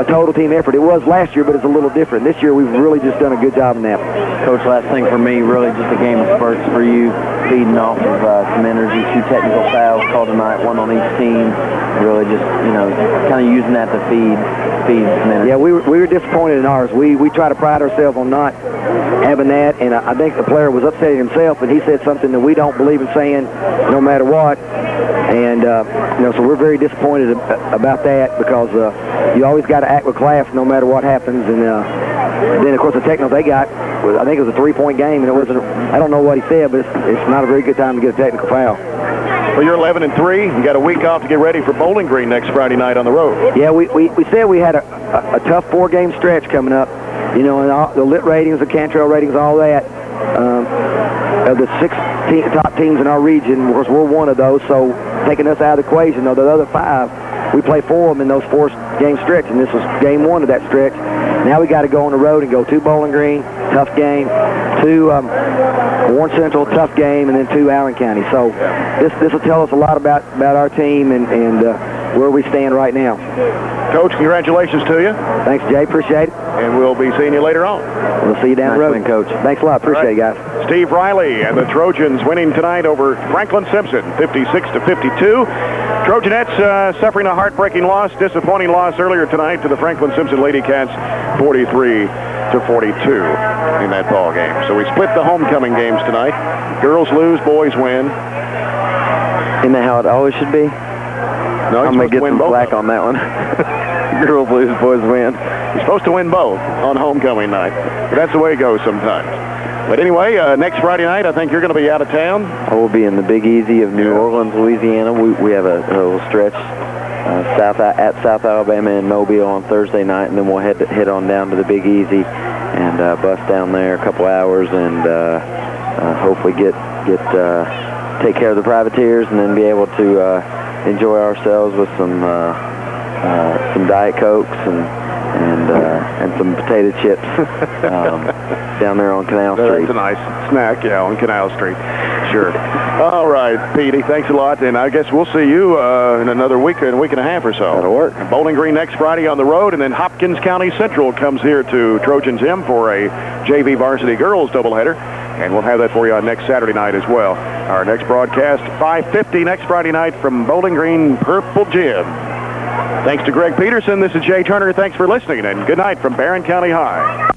total team effort. It was last year, but it's a little different. This year we've really just done a good job in that. Coach, last thing for me, really just a game of spurts for you, feeding off of some energy. 2 technical fouls called tonight, 1 on each team. Really just, kind of using that to feed some energy. Yeah, we were disappointed in ours. We try to pride ourselves on not having that, and I think the player was upsetting himself, and he said something that we don't believe in saying no matter what. And, so we're very disappointed about that because you always got to act with class no matter what happens. And then, of course, the technical they got, I think it was a 3-point game, and it wasn't, I don't know what he said, but it's not a very good time to get a technical foul. Well, you're 11-3. You got a week off to get ready for Bowling Green next Friday night on the road. Yeah, we said we had a tough 4-game stretch coming up. And all, the lit ratings, the Cantrell ratings, all that. Of the 6 top teams in our region, of course, we're one of those. So taking us out of the equation, the other 5, we play 4 of them in those 4-game stretch, and this was game 1 of that stretch. Now we got to go on the road and go to Bowling Green, tough game, 2 Warren Central, tough game, and then 2 Allen County. So this will tell us a lot about our team and where we stand right now. Coach, congratulations to you. Thanks, Jay. Appreciate it. And we'll be seeing you later on. We'll see you down the road. Nice win, Coach. Thanks a lot. Appreciate it, guys. Steve Riley and the Trojans winning tonight over Franklin-Simpson, 56-52. Trojanettes suffering a heartbreaking loss, disappointing loss earlier tonight to the Franklin-Simpson Lady Cats, 43-42 in that ball game. So we split the homecoming games tonight. Girls lose, boys win. Isn't that how it always should be? No, I'm going to get some flack on that one. Girls lose, boys win. You're supposed to win both on homecoming night, but that's the way it goes sometimes. But anyway, next Friday night, I think you're going to be out of town. I will be in the Big Easy of New Orleans, Louisiana. We have a little stretch at South Alabama and Mobile on Thursday night, and then we'll head on down to the Big Easy and bus down there a couple hours and hopefully take care of the privateers and then be able to enjoy ourselves with some Diet Cokes and some potato chips down there on Canal Street. That's a nice snack, on Canal Street. Sure. All right, Petey, thanks a lot, and I guess we'll see you in another week and a half or so. That'll work. Bowling Green next Friday on the road, and then Hopkins County Central comes here to Trojan Gym for a JV varsity girls doubleheader, and we'll have that for you on next Saturday night as well. Our next broadcast, 5:50 next Friday night from Bowling Green Purple Gym. Thanks to Greg Peterson. This is Jay Turner. Thanks for listening, and good night from Barren County High.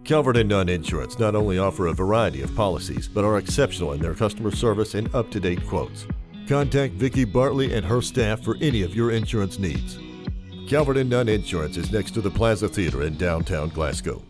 Calvert and Nunn Insurance not only offer a variety of policies, but are exceptional in their customer service and up-to-date quotes. Contact Vicki Bartley and her staff for any of your insurance needs. Calvert and Nunn Insurance is next to the Plaza Theater in downtown Glasgow.